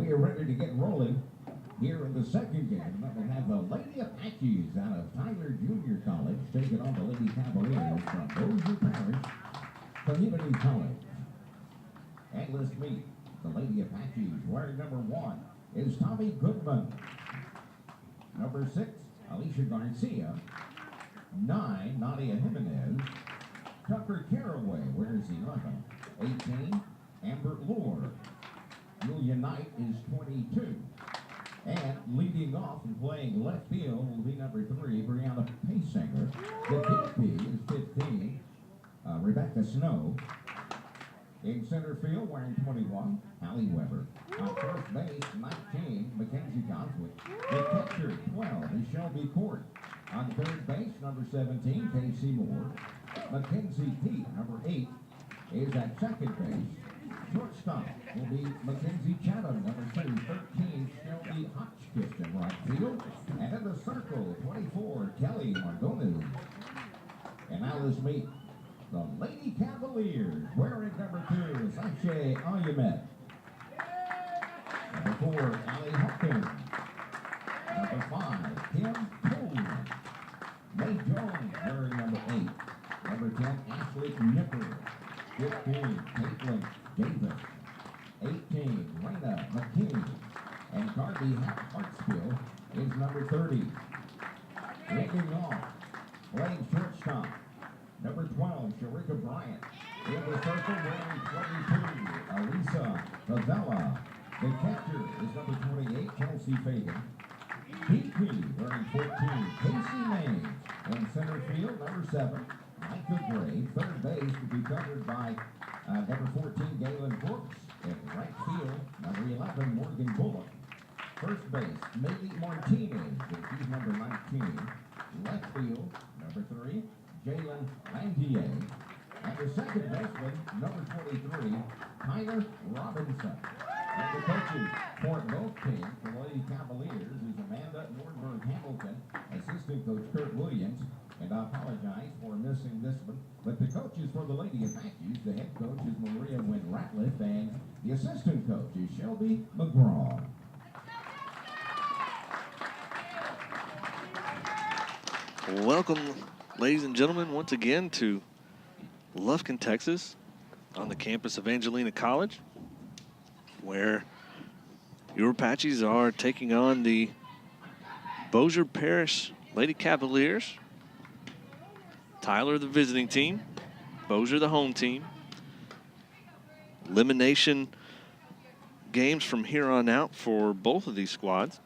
we are ready to get rolling here in the second game. We'll have the Lady Apaches out of Tyler Junior College taking on the Lady Cavaliers from Bossier Parish Community College. And let's meet the Lady Apaches. Wearing number 1 is Tommy Goodman. Number 6, Alicia Garcia. 9, Nadia Jimenez. Tucker Caraway wears 11. 18, Amber Lore. Julia Knight is 22. And leading off and playing left field will be number 3, Brianna Paysinger. The DP is 15, Rebecca Snow. In center field, wearing 21, Allie Weber. On first base, 19, Mackenzie Goswick. The catcher, 12, is Shelby Court. On third base, number 17, Casey Moore. Mackenzie Pete, number 8, is at second base. Shortstop will be Mackenzie Chatham, number 2, 13, Shelby Hotchkiss in right field. And in the circle, 24, Kelly Margones. And now let's meet the Lady Cavaliers, wearing number 2, Sache Ayumet. Number 4, Allie Hawkins. Number 5, Kim Coleman. May Jones, wearing number 8. Number 10, Ashley Nipper. 15, Caitlin Davis. 18, Raina McKinney. And Carby Hartsfield is number 30. Leading off, playing shortstop, number 12, Sharika Bryant. In the circle, wearing 22, Alisa Favela. The catcher is number 28, Chelsea Fagan. PP wearing 14, Casey Maines. In center field, number 7, Micah Gray. Third base will be covered by number 14, Galen Brooks. In right field, number 11, Morgan Bullock. First base, Maylee Martinez, and she's number 19. Left field, number 3, Jalen Landier. And the second baseman, number 23, Tyler Robinson. And the coaches for both teams, the Lady Cavaliers, is Amanda Nordberg-Hamilton, assistant coach Kurt Williams. And I apologize for missing this one. But the coaches for the Lady Apaches, the head coach is Maria Wynn Ratliff, and the assistant coach is Shelby McGraw. Welcome, ladies and gentlemen, once again to Lufkin, Texas, on the campus of Angelina College, where your Apaches are taking on the Bossier Parish Lady Cavaliers. Tyler, the visiting team. Bossier, the home team. Elimination games from here on out for both of these squads.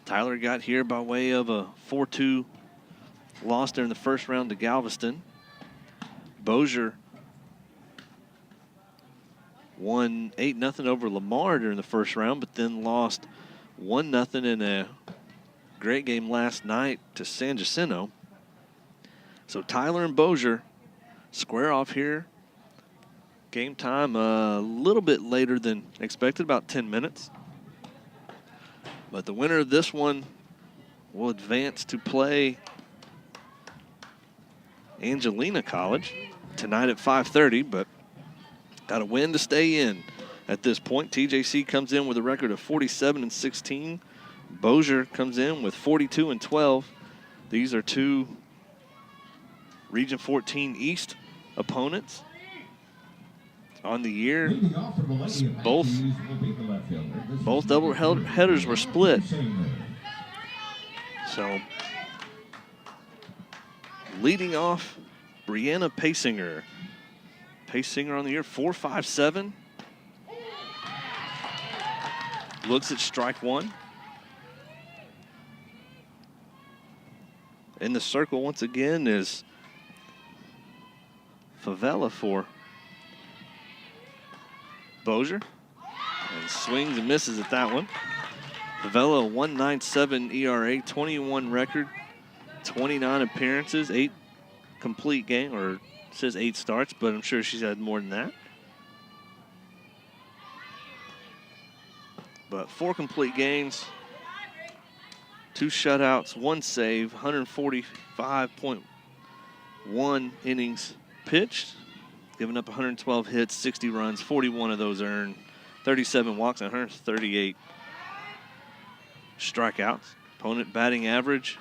Tyler got here by way of a 4-2 loss during the first round to Galveston. Bossier won 8-0 over Lamar during the first round, but then lost 1-0 in a great game last night to San Jacinto. So Tyler and Bossier square off here. Game time a little bit later than expected, about 10 minutes. But the winner of this one will advance to play Angelina College tonight at 5:30, but got a win to stay in at this point. TJC comes in with a record of 47-16. Bossier comes in with 42-12. These are two Region 14 East opponents on the year. Both double headers were split. So leading off, Brianna Paysinger. Paysinger on the year, 4.57. Looks at strike 1. In the circle once again is Favela for Bossier. And swings and misses at that one. Favela, 1.97 ERA, 21 record, 29 appearances, 8 complete game, or it says 8 starts, but I'm sure she's had more than that. But 4 complete games, 2 shutouts, 1 save, 145.1 innings pitched, giving up 112 hits, 60 runs, 41 of those earned, 37 walks, and 138 strikeouts. Opponent batting average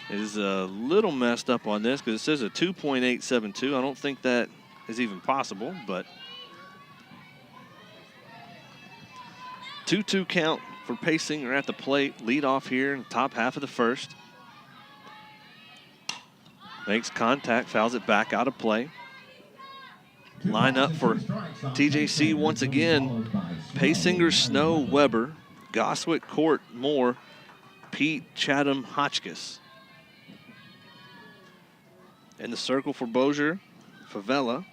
is a little messed up on this because it says a 2.872. I don't think that is even possible, but 2-2 count for Paysinger at the plate. Lead off here in the top half of the first. Makes contact, fouls it back out of play. Line up for TJC once again. Paysinger, Snow, Weber, Goswick, Court, Moore, Pete, Chatham, Hotchkiss. In the circle for Bossier, Favela.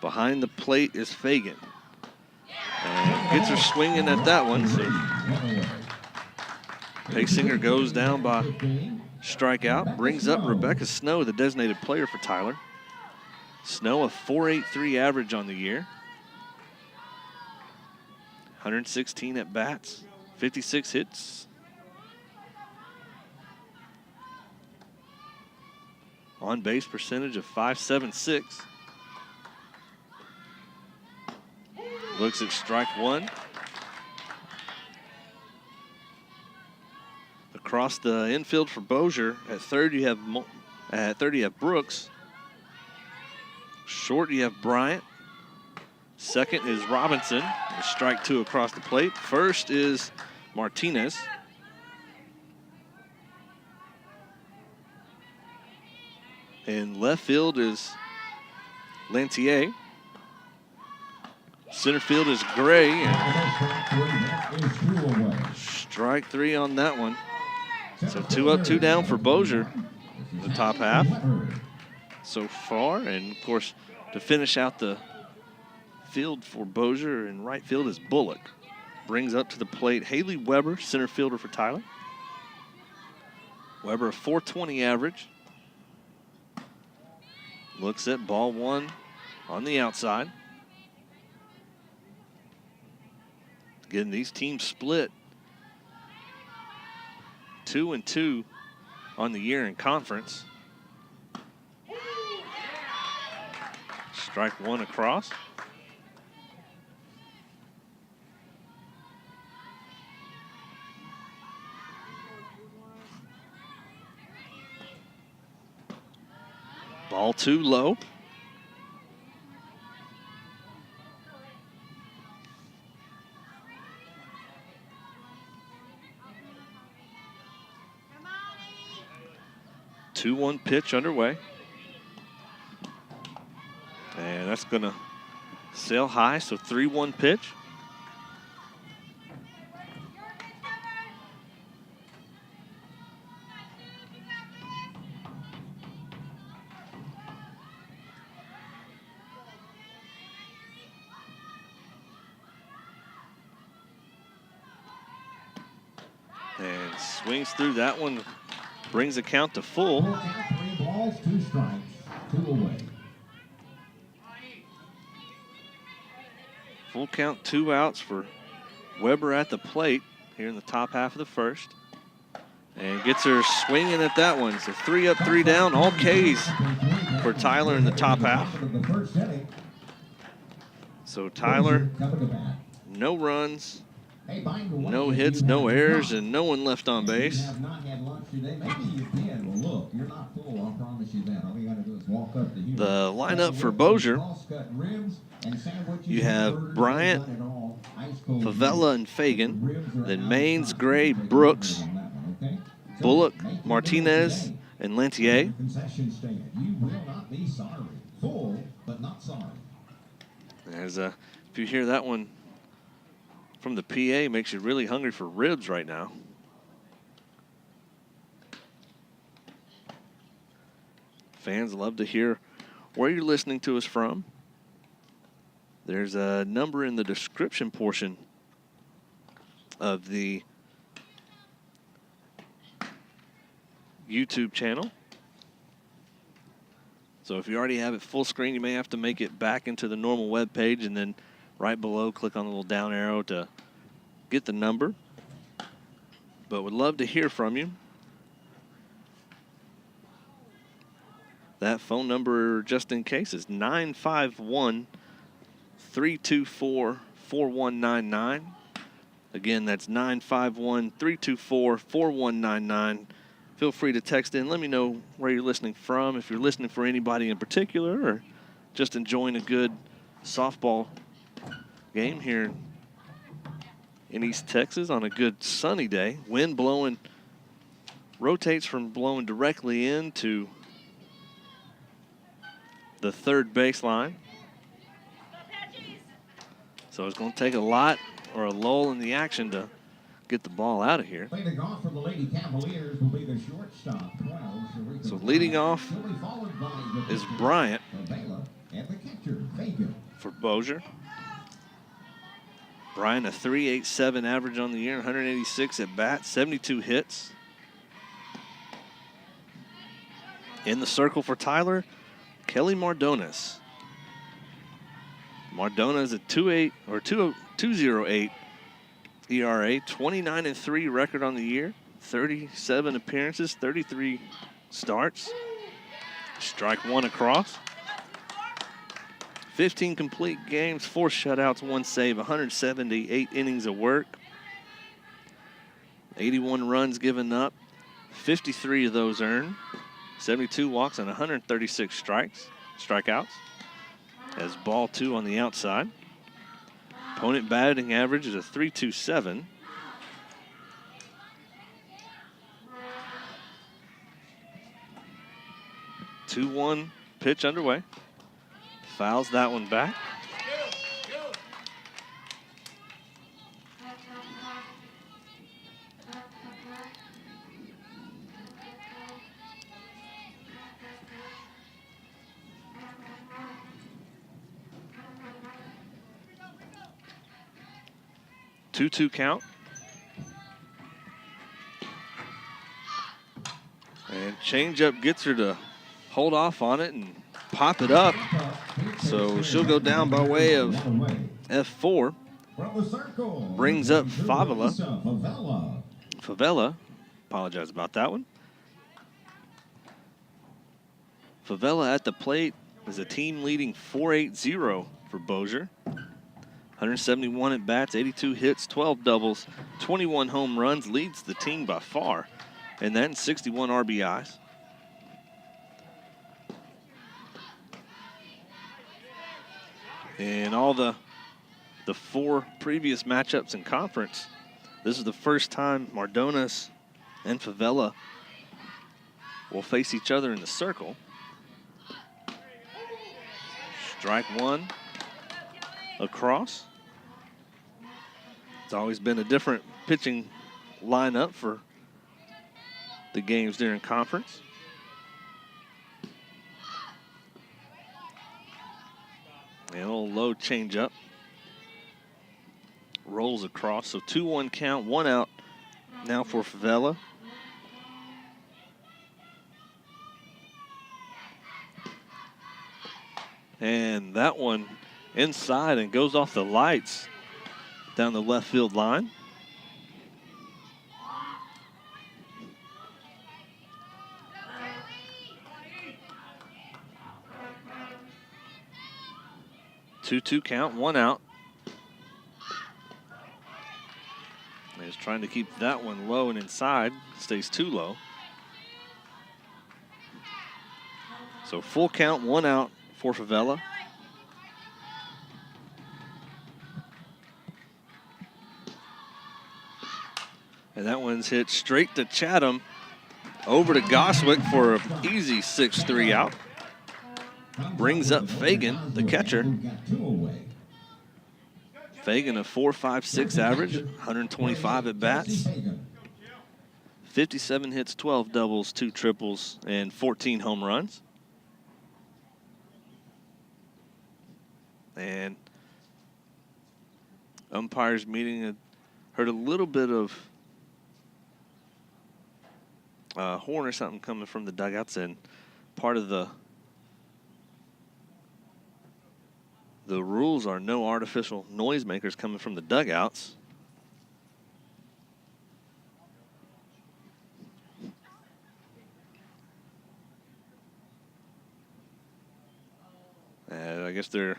Behind the plate is Fagan. And gets her swinging at that one. So Paysinger goes down by strikeout. Brings up Rebecca Snow, the designated player for Tyler. Snow, a .483 average on the year. 116 at bats, 56 hits. On base percentage of .576. Looks at strike one. Across the infield for Bossier, at third you have Brooks. Short you have Bryant. Second is Robinson. Strike two across the plate. First is Martinez. In left field is Lantier. Center field is Gray. Strike three on that one. So 2 up, 2 down for Bossier in the top half so far. And, of course, to finish out the field for Bossier in right field is Bullock. Brings up to the plate Haley Weber, center fielder for Tyler. Weber, a .420 average. Looks at ball one on the outside. Again, these teams split 2-2 on the year in conference. Strike one across. Ball two low. Two 2-1 pitch underway. And that's going to sail high, so 3-1 pitch. And swings through that one, brings the count to full. 3 balls, 2 strikes, 2 away. Full count, 2 outs for Weber at the plate here in the top half of the first. And gets her swinging at that one. So 3 up, 3 down, all Ks for Tyler in the top half. So Tyler, no runs, no hits, no errors, and no one left on base. The lineup for Bossier, you have Bryant, Favela, and Fagan. Then Maines, Gray, Brooks, Bullock, Martinez, and Lantier. As if you hear that one from the PA, makes you really hungry for ribs right now. Fans love to hear where you're listening to us from. There's a number in the description portion of the YouTube channel. So if you already have it full screen, you may have to make it back into the normal web page, and then right below, click on the little down arrow to get the number. But would love to hear from you. That phone number, just in case, is 951-324-4199. Again, that's 951-324-4199. Feel free to text in. Let me know where you're listening from, if you're listening for anybody in particular or just enjoying a good softball game here in East Texas on a good sunny day. Wind blowing, rotates from blowing directly into the third baseline. So it's going to take a lot or a lull in the action to get the ball out of here. Leading off for the Lady Cavaliers will be the shortstop, 12. So leading off is Bryant And the catcher, Fagan. for Bossier. Bryant, a 3.87 average on the year, 186 at bat, 72 hits. In the circle for Tyler, Kelly Mardones. Mardones a 2.08 ERA, 29-3 record on the year, 37 appearances, 33 starts. Strike one across. 15 complete games, 4 shutouts, 1 save, 178 innings of work. 81 runs given up, 53 of those earned. 72 walks and 136 strikeouts. As ball 2 on the outside. Opponent batting average is a .327. Two-one pitch underway. Fouls that one back. Two-two count. And changeup gets her to hold off on it and pop it up. So she'll go down by way of F4. Brings up Favela. Favela, apologize about that one. Favela at the plate is a team leading 4-8-0 for Bossier. 171 at bats, 82 hits, 12 doubles, 21 home runs, leads the team by far, and then 61 RBIs. In all the 4 previous matchups in conference, this is the first time Mardones and Favela will face each other in the circle. Strike one across. It's always been a different pitching lineup for the games during conference. And a little low changeup. Rolls across, so 2-1 count, 1 out now for Favela. And that one inside and goes off the lights down the left field line. Two count, 1 out. He's trying to keep that one low and inside. Stays too low. So full count, 1 out for Favela. And that one's hit straight to Chatham. Over to Goswick for an easy 6-3 out. Brings up Fagan, the catcher. Fagan, a 4.56 average, 125 at bats. 57 hits, 12 doubles, 2 triples, and 14 home runs. And umpires meeting had heard a little bit of horn or something coming from the dugouts, and part of the rules are no artificial noisemakers coming from the dugouts. I guess they're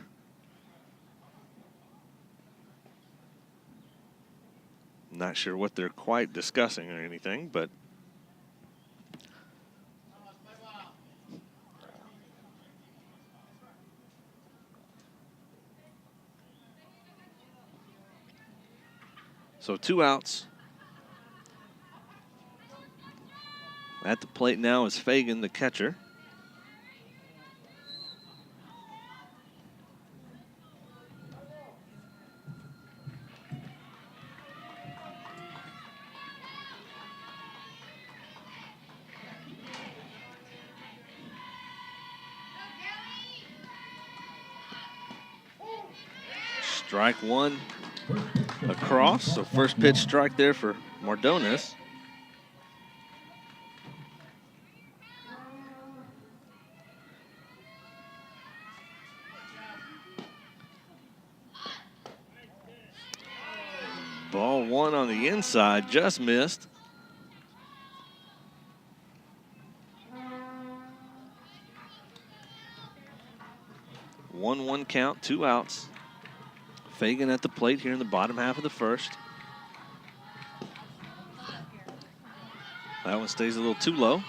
not sure what they're quite discussing or anything, but so 2 outs. At the plate now is Fagan, the catcher. Strike one across, so first pitch strike there for Mardones. Ball one on the inside, just missed. One count, 2 outs. Fagan at the plate here in the bottom half of the first. That one stays a little too low.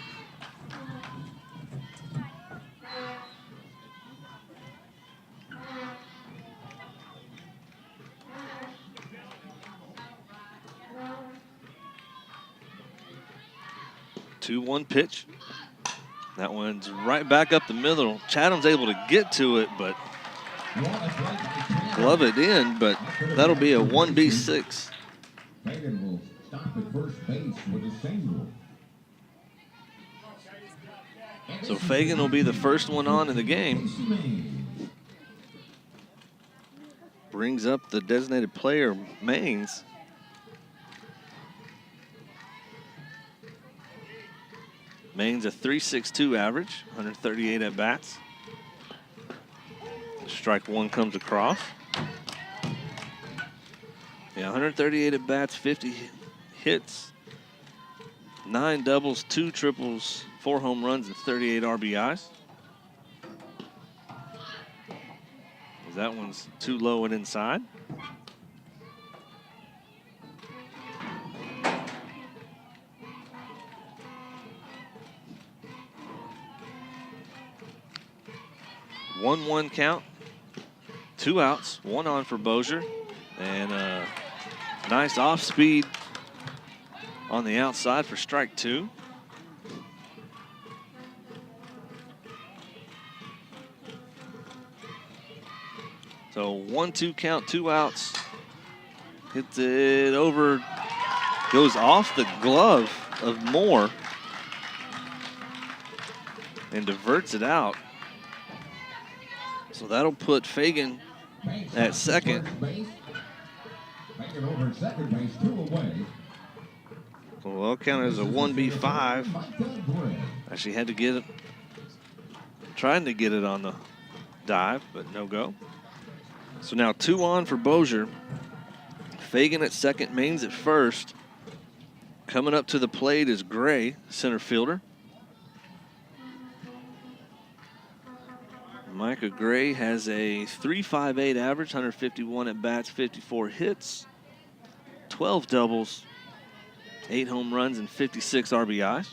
Two-one pitch. That one's right back up the middle. Chatham's able to get to it, but glove it in, but that'll be a 1B6. Fagan will stop at first base with a single. So Fagan will be the first one on in the game. Brings up the designated player, Maines. Maines a .362 average, 138 at bats. Strike one comes across. Yeah, 138 at bats, 50 hits, 9 doubles, 2 triples, 4 home runs, and 38 RBIs. That one's too low and inside. One count, 2 outs, 1 on for Bossier, and a nice off speed on the outside for strike 2. So 1-2 count, 2 outs. Hits it over, goes off the glove of Moore and diverts it out. So that'll put Fagan at second. Fagan over second base, 2 away. So well counted as a 1B5. Actually had to get it, trying to get it on the dive, but no go. So now 2 on for Bossier. Fagan at second, Maines at first. Coming up to the plate is Gray, center fielder. Micah Gray has a .358 average, 151 at bats, 54 hits, 12 doubles, 8 home runs, and 56 RBIs.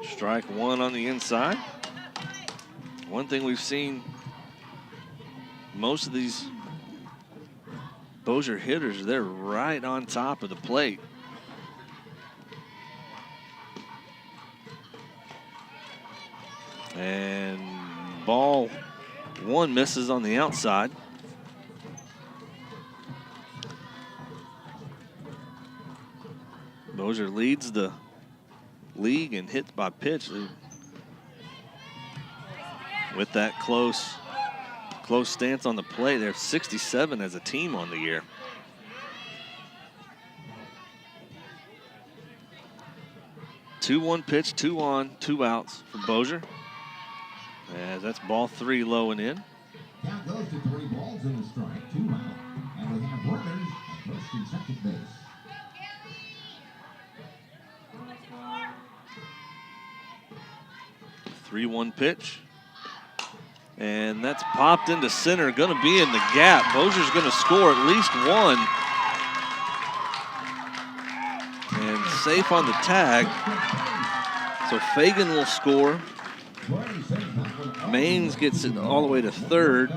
Strike one on the inside. One thing we've seen, most of these Bossier hitters, they're right on top of the plate. And ball one misses on the outside. Bossier leads the league in hits by pitch with that close stance on the plate. They're 67 as a team on the year. Two-one pitch, 2 on, 2 outs for Bossier. As that's ball 3 low and in. Count goes to 3 balls and a strike, 2 out. And we have runners at first and second base. 3-1 pitch. And that's popped into center, going to be in the gap. Bossier's going to score at least one. And safe on the tag. So Fagan will score. Maines gets it all the way to third.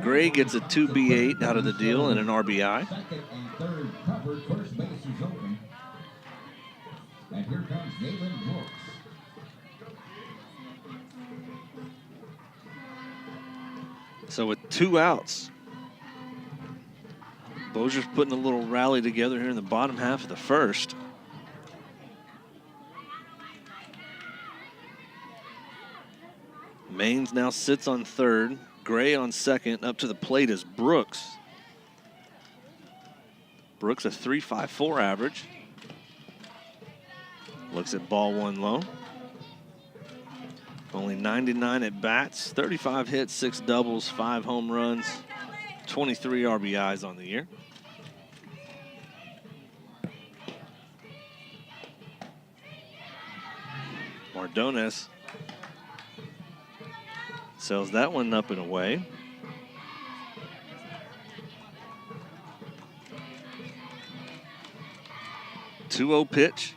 Gray gets a 2B8 out of the deal and an RBI. Second and third covered. First base is open. And here comes Gavin Brooks. So with 2 outs, Bossier's putting a little rally together here in the bottom half of the first. Maines now sits on third. Gray on second. Up to the plate is Brooks. Brooks a 3.54 average. Looks at ball 1 low. Only 99 at bats, 35 hits, 6 doubles, 5 home runs, 23 RBIs on the year. Mardones sells that one up and away. Two-0 pitch.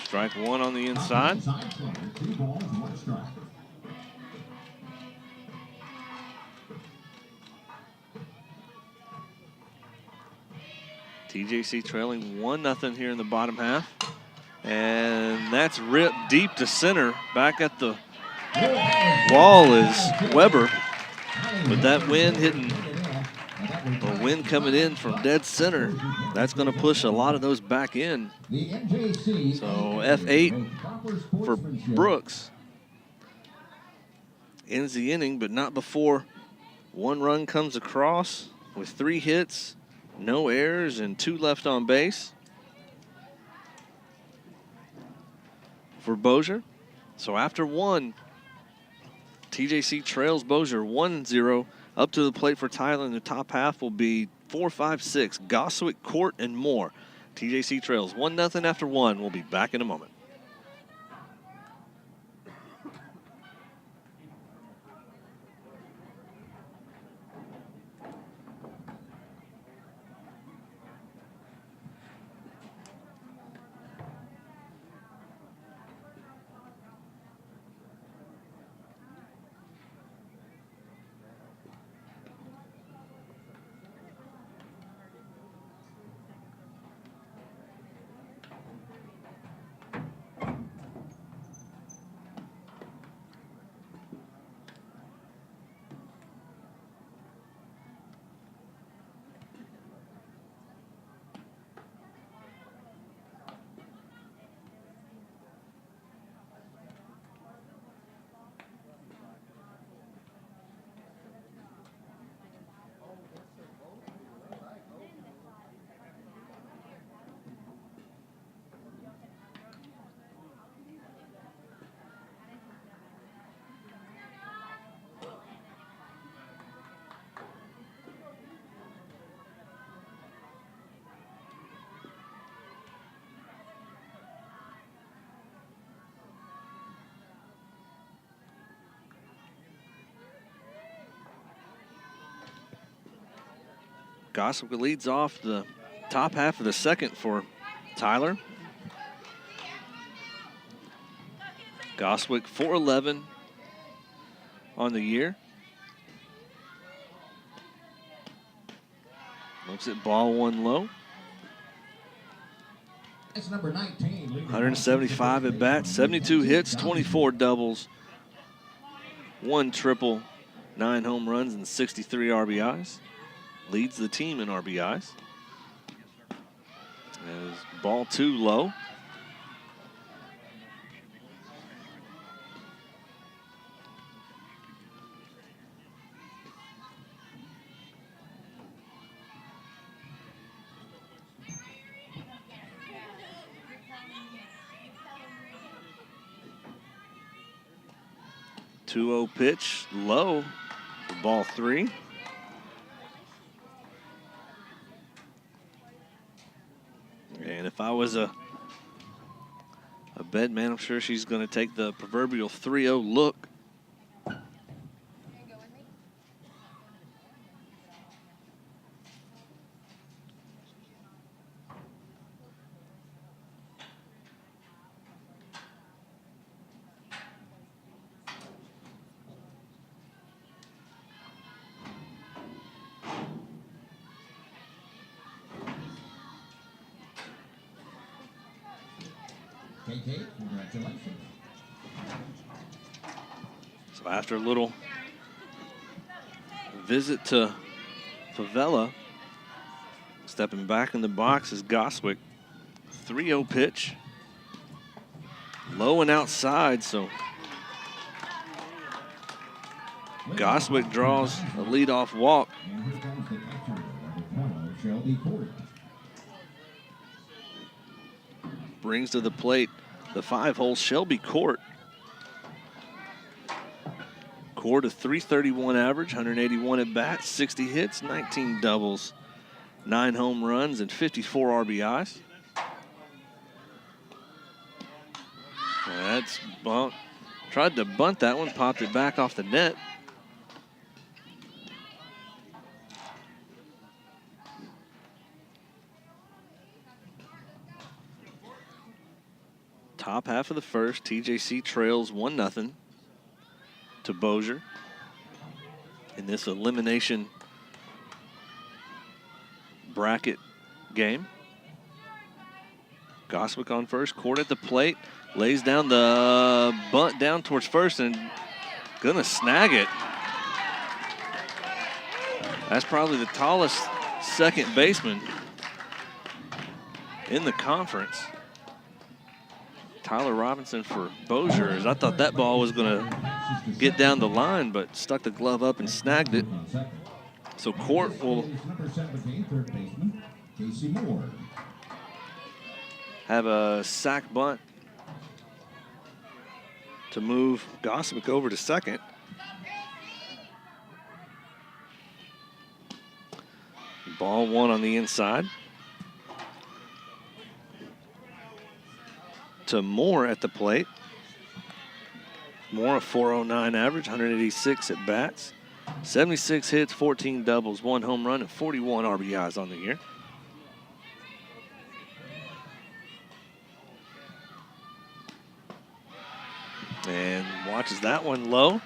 Strike one on the inside. 2 balls, 1 strike. TJC trailing 1-0 here in the bottom half. And that's ripped deep to center. Back at the wall is Weber. With that wind hitting, or wind coming in from dead center, that's going to push a lot of those back in. So F8 for Brooks. Ends the inning, but not before 1 run comes across with 3 hits, no errors, and 2 left on base for Bossier. So after 1, TJC trails Bossier 1-0. Up to the plate for Tyler in the top half will be 4, 5, 6. Goswick, Court, and more. TJC trails 1-0 after 1. We'll be back in a moment. Goswick leads off the top half of the second for Tyler. Goswick 4-11 on the year. Looks at ball 1 low. That's number 19. 175 at bats, 72 hits, 24 doubles, 1 triple, 9 home runs, and 63 RBIs. Leads the team in RBIs. As ball 2 low. Two-0 pitch low for ball 3. And if I was a Bedman, I'm sure she's going to take the proverbial 3-0 look. KK, congratulations. So after a little visit to Favela, stepping back in the box is Goswick. 3-0 pitch. Low and outside, so Goswick draws a leadoff walk. And here comes the catcher, number 12, Shelby Court. Brings to the plate the 5-hole Shelby Court. Court a .331 average, 181 at bats, 60 hits, 19 doubles, 9 home runs, and 54 RBIs. That's bunt. Tried to bunt that one, popped it back off the net. Top half of the first, TJC trails 1-0 to Bossier in this elimination bracket game. Goswick on first, Court at the plate, lays down the bunt down towards first and gonna snag it. That's probably the tallest second baseman in the conference. Tyler Robinson for Bossier. I thought that ball was going to get down the line, but stuck the glove up and snagged it. So Court will have a sac bunt to move Goswick over to second. Ball one on the inside. To Moore at the plate. Moore a .409 average, 186 at bats, 76 hits, 14 doubles, 1 home run, and 41 RBIs on the year. And watches that one low.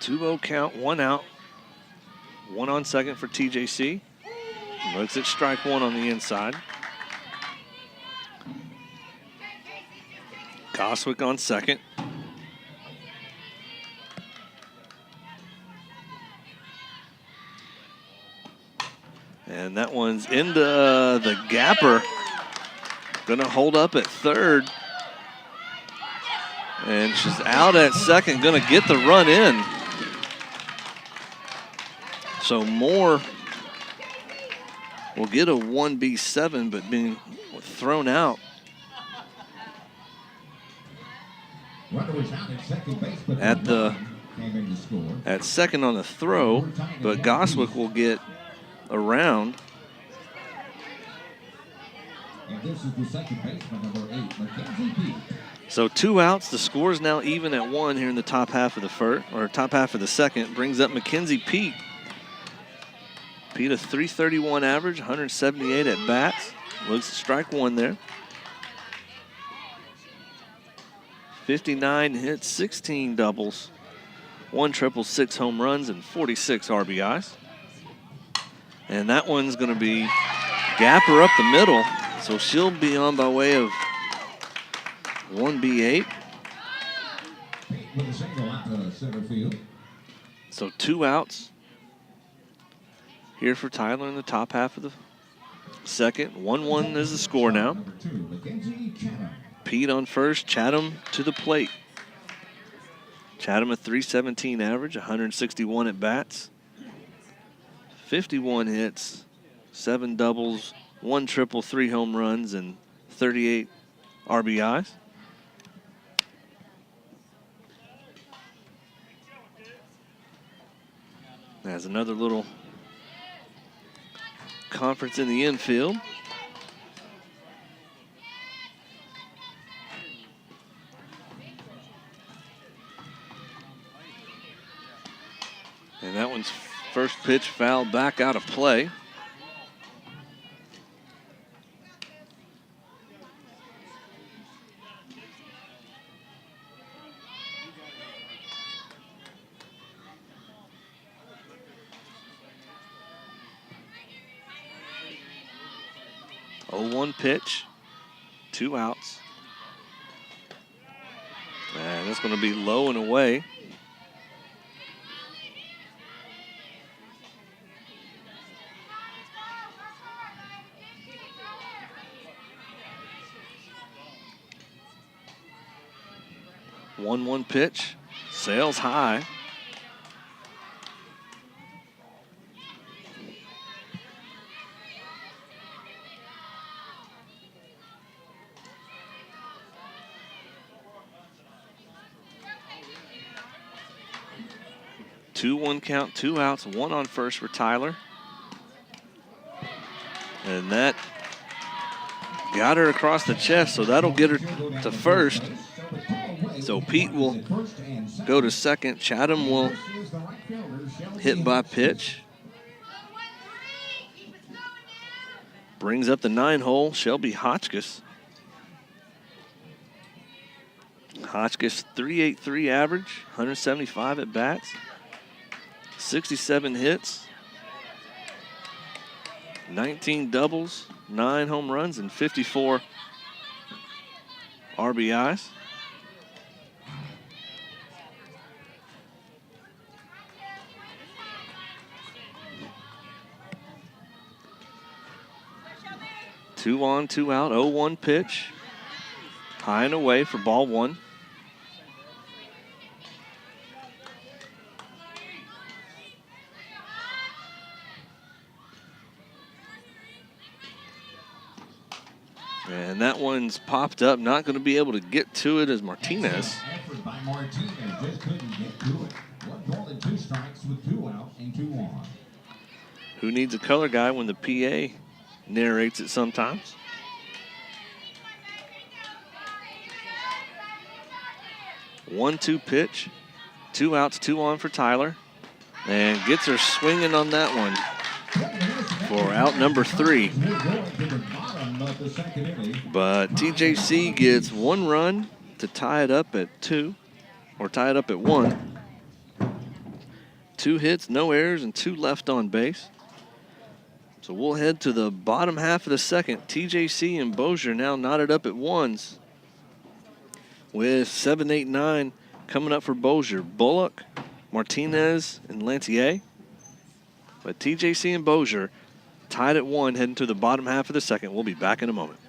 Two-0 count, 1 out. 1 on second for TJC. Looks at strike one on the inside. Goswick on second. And that one's into the gapper. Gonna hold up at third. And she's out at second, gonna get the run in. So Moore will get a 1B7, but being thrown out. At second on the throw, but Goswick will get around. And this is the second baseman, number 8, Mackenzie Pete. So 2 outs. The score is now even at 1 here in the top half of the first, or top half of the second. Brings up Mackenzie Pete. Pete a .331 average, 178 at bats. Looks at strike one there. 59 hits, 16 doubles, 1 triple, 6 home runs, and 46 RBIs. And that one's going to be gapper up the middle, so she'll be on by way of 1B8. With a single out to center field. So 2 outs here for Tyler in the top half of the second. 1-1 is the score now. Number 2, Mackenzie Chatham. Pete on first, Chatham to the plate. Chatham a .317 average, 161 at bats, 51 hits, 7 doubles, 1 triple, 3 home runs, and 38 RBIs. There's another little conference in the infield. And that one's first pitch fouled back out of play. One pitch, 2 outs. And that's going to be low and away. One pitch, sails high. Two-one count, 2 outs, 1 on first for Tyler. And that got her across the chest, so that'll get her to first. So Pete will go to second. Chatham will hit by pitch. Brings up the 9-hole, Shelby Hotchkiss. Hotchkiss, .383 average, 175 at bats, 67 hits, 19 doubles, 9 home runs, and 54 RBIs. Two on, 2 out, 0-1 pitch. High and away for ball 1. And that one's popped up, not going to be able to get to it as Martinez. Effort by Martinez, just couldn't get to it. 1 ball and 2 strikes with 2 out and 2 on. Who needs a color guy when the PA narrates it sometimes? One-two pitch, 2 outs, 2 on for Tyler, and gets her swinging on that one for out number 3. But TJC gets 1 run to tie it up at 2, or tie it up at 1. 2 hits, no errors, and 2 left on base. So we'll head to the bottom half of the second. TJC and Bossier now knotted up at 1s with 7, 8, 9 coming up for Bossier. Bullock, Martinez, and Lantier. But TJC and Bossier tied at 1 heading to the bottom half of the second. We'll be back in a moment.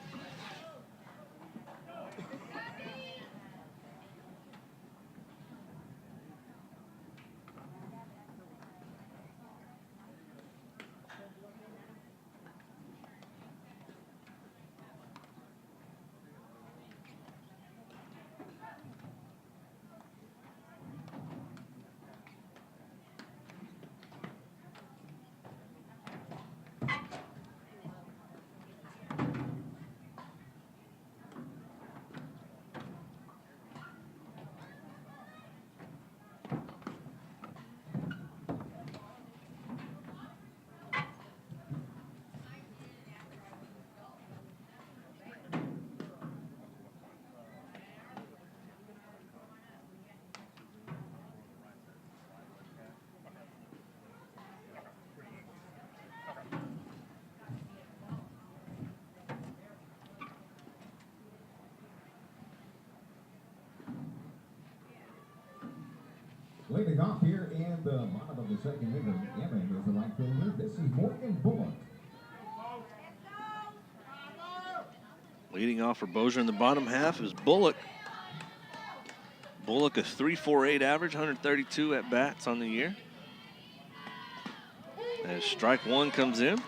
Leading off here in the bottom of the second inning is the right fielder. This is Morgan Bullock. Leading off for Bossier in the bottom half is Bullock. Bullock, a .348 average, 132 at bats on the year. As strike 1 comes in.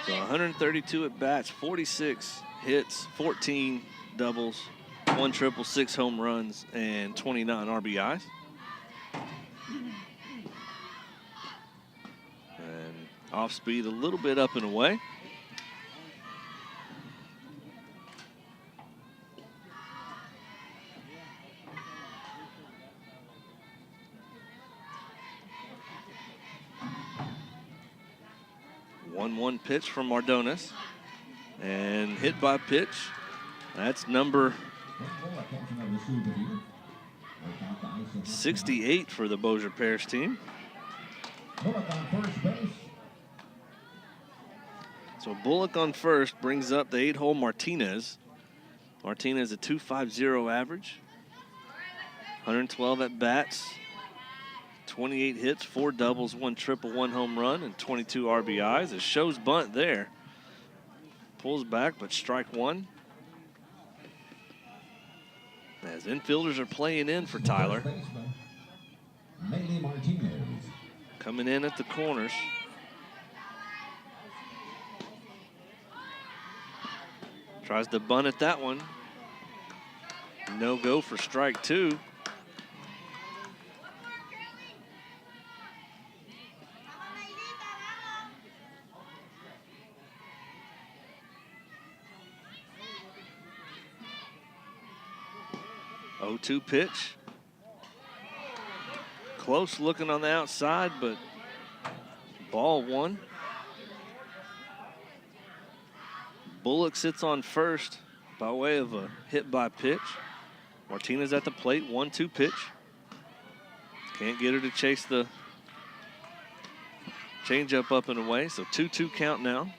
So 132 at bats, 46 hits, 14 doubles, 1 triple, 6 home runs, and 29 RBIs. And off speed a little bit up and away. One pitch from Mardones, and hit by pitch. That's number 68 for the Bossier Parish team. So Bullock on first brings up the 8-hole Martinez. Martinez a .250 average, 112 at bats, 28 hits, 4 doubles, 1 triple, 1 home run, and 22 RBIs. It shows bunt there. Pulls back, but strike one. As infielders are playing in for Tyler. Coming in at the corners. Tries to bunt at that one. No go for strike two. Oh, 2 pitch. Close looking on the outside, but ball one. Bullock sits on first by way of a hit by pitch. Martinez at the plate, 1-2 pitch. Can't get her to chase the changeup up and away, so 2-2 count now.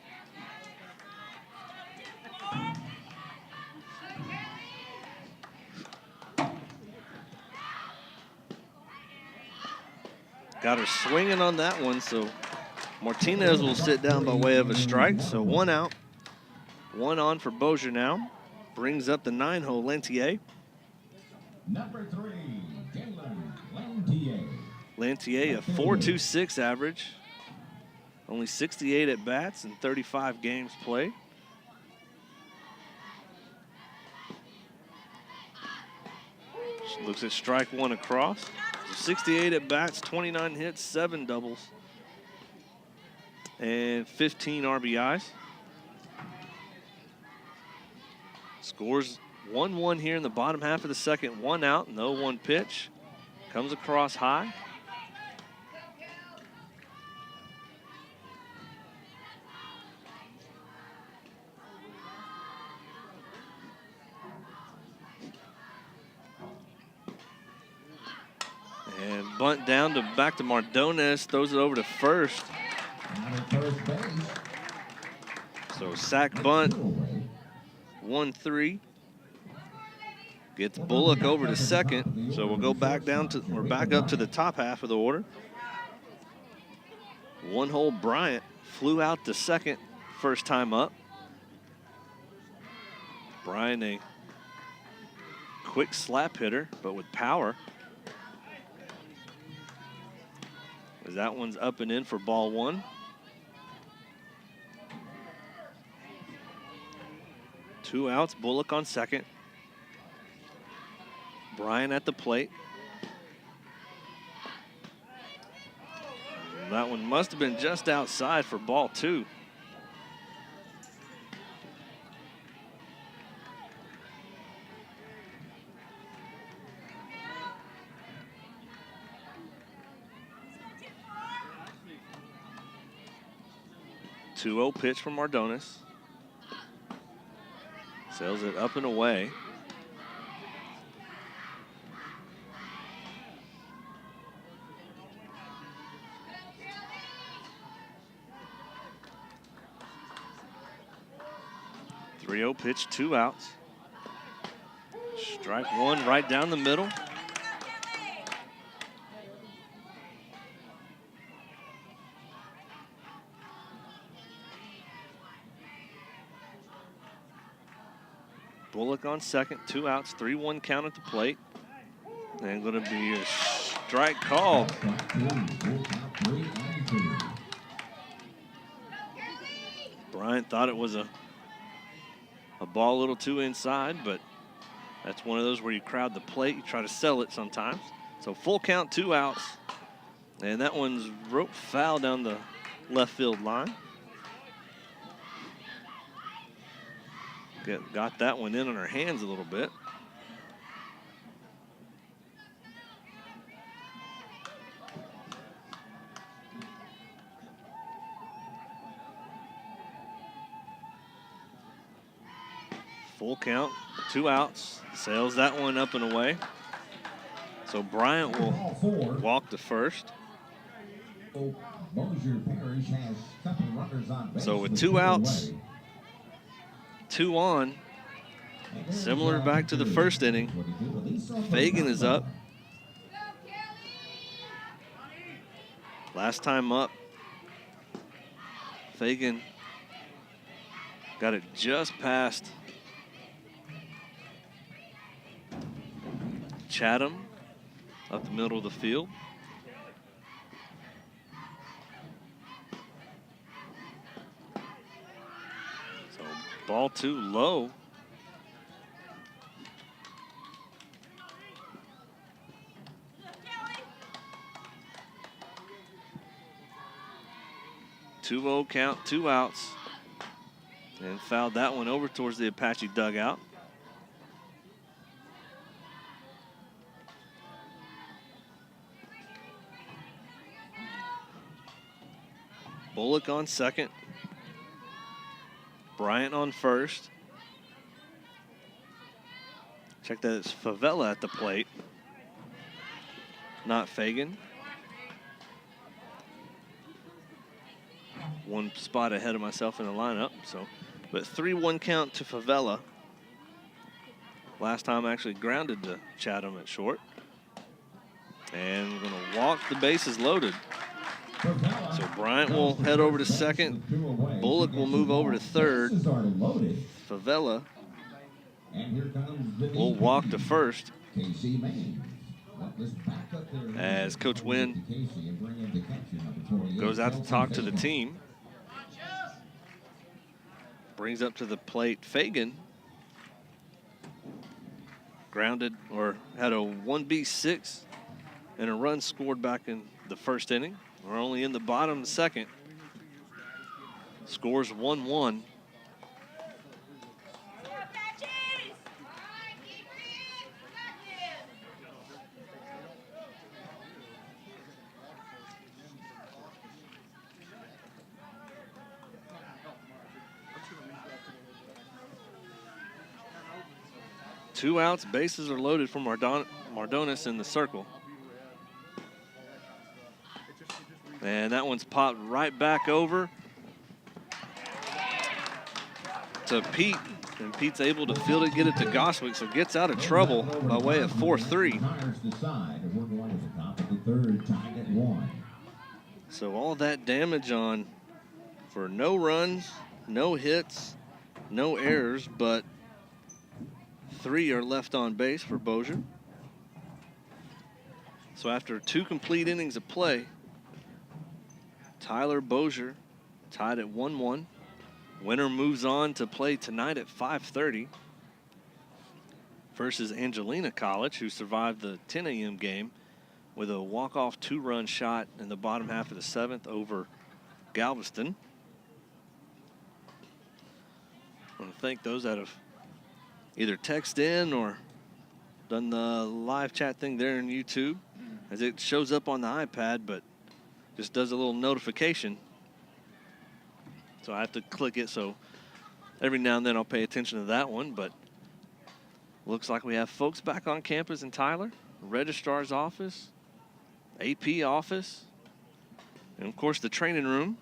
Got her swinging on that one, so Martinez will sit down by way of a strike. So 1 out, 1 on for Bossier now. Brings up the 9-hole Lantier. Number 3, Jalen Lantier. Lantier, a .426 average. Only 68 at bats and 35 games played. Looks at strike one across. 68 at bats, 29 hits, 7 doubles, and 15 RBIs. Scores 1-1 here in the bottom half of the second. 1 out, no 1 pitch. Comes across high. And bunt down to back to Mardones, throws it over to first. So sack bunt, 1-3. Gets Bullock over to second. So we'll go back down to, or back up to the top half of the order. 1-hole Bryant flew out to second first time up. Bryant, a quick slap hitter, but with power. As that one's up and in for ball one. Two outs, Bullock on second. Bryan at the plate. And that one must have been just outside for ball two. Two-0 pitch from Mardones. Sails it up and away. Three-0 pitch, 2 outs. Strike one right down the middle. Bullock on second, 2 outs, 3-1 count at the plate. And going to be a strike call. Bryant thought it was a ball a little too inside, but that's one of those where you crowd the plate. You try to sell it sometimes. So full count, 2 outs. And that one's rope foul down the left field line. Got that one in on her hands a little bit. Full count, 2 outs. Sails that one up and away. So Bryant will walk to first. Bossier Parish has a couple runners on base. So with 2 outs, 2 on, similar back to the first inning, Fagan is up. Last time up, Fagan got it just past Chatham up the middle of the field. So ball 2 low. Two-0 count, 2 outs. And fouled that one over towards the Apache dugout. Bullock on second. Bryant on first. Check that, it's Favela at the plate, not Fagan. One spot ahead of myself in the lineup. But 3-1 count to Favela. Last time actually grounded to Chatham at short. And we're going to walk, the bases loaded. So Bryant will head over to second. Bullock will move over to third. Favela will walk to first. As Coach Wynn goes out to talk to the team. Brings up to the plate Fagan. Grounded, or had a 1B6 and a run scored back in the first inning. We're only in the bottom of the second. Scores 1-1. Two outs, bases are loaded for Mardones in the circle. And that one's popped right back over to Pete. And Pete's able to field it, get it to Goswick, so gets out of trouble by way of 4-3. So all that damage on for no runs, no hits, no errors, but 3 are left on base for Bossier. So after 2 complete innings of play, Tyler Bossier tied at 1-1. Winner moves on to play tonight at 5:30 versus Angelina College, who survived the 10 a.m. game with a walk-off 2-run shot in the bottom half of the 7th over Galveston. I want to thank those that have either text in or done the live chat thing there in YouTube, as it shows up on the iPad, but just does a little notification. So I have to click it, so every now and then I'll pay attention to that one. But looks like we have folks back on campus in Tyler, registrar's office, AP office, and of course the training room.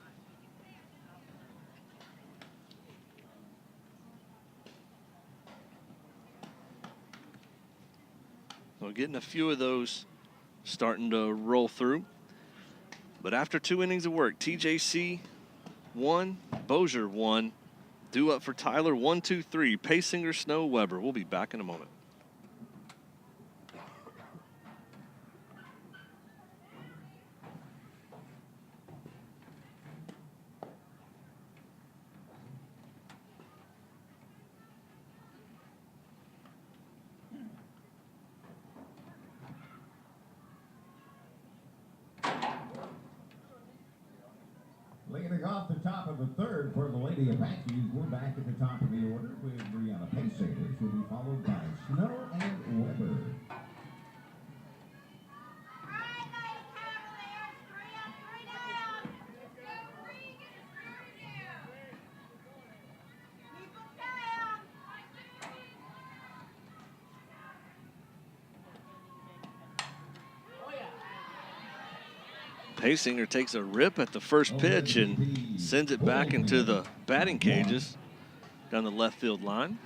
So getting a few of those starting to roll through. But after 2 innings of work, TJC 1, Bossier 1. Due up for Tyler, 1, 2, 3. Paysinger, Snow, Weber. We'll be back in a moment. Leading off the top of the third for the Lady Apaches, we're back at the top of the order with Brianna Pacer, which will be followed by Snow and Weber. Paysinger takes a rip at the first pitch and sends it back into the batting cages down the left field line.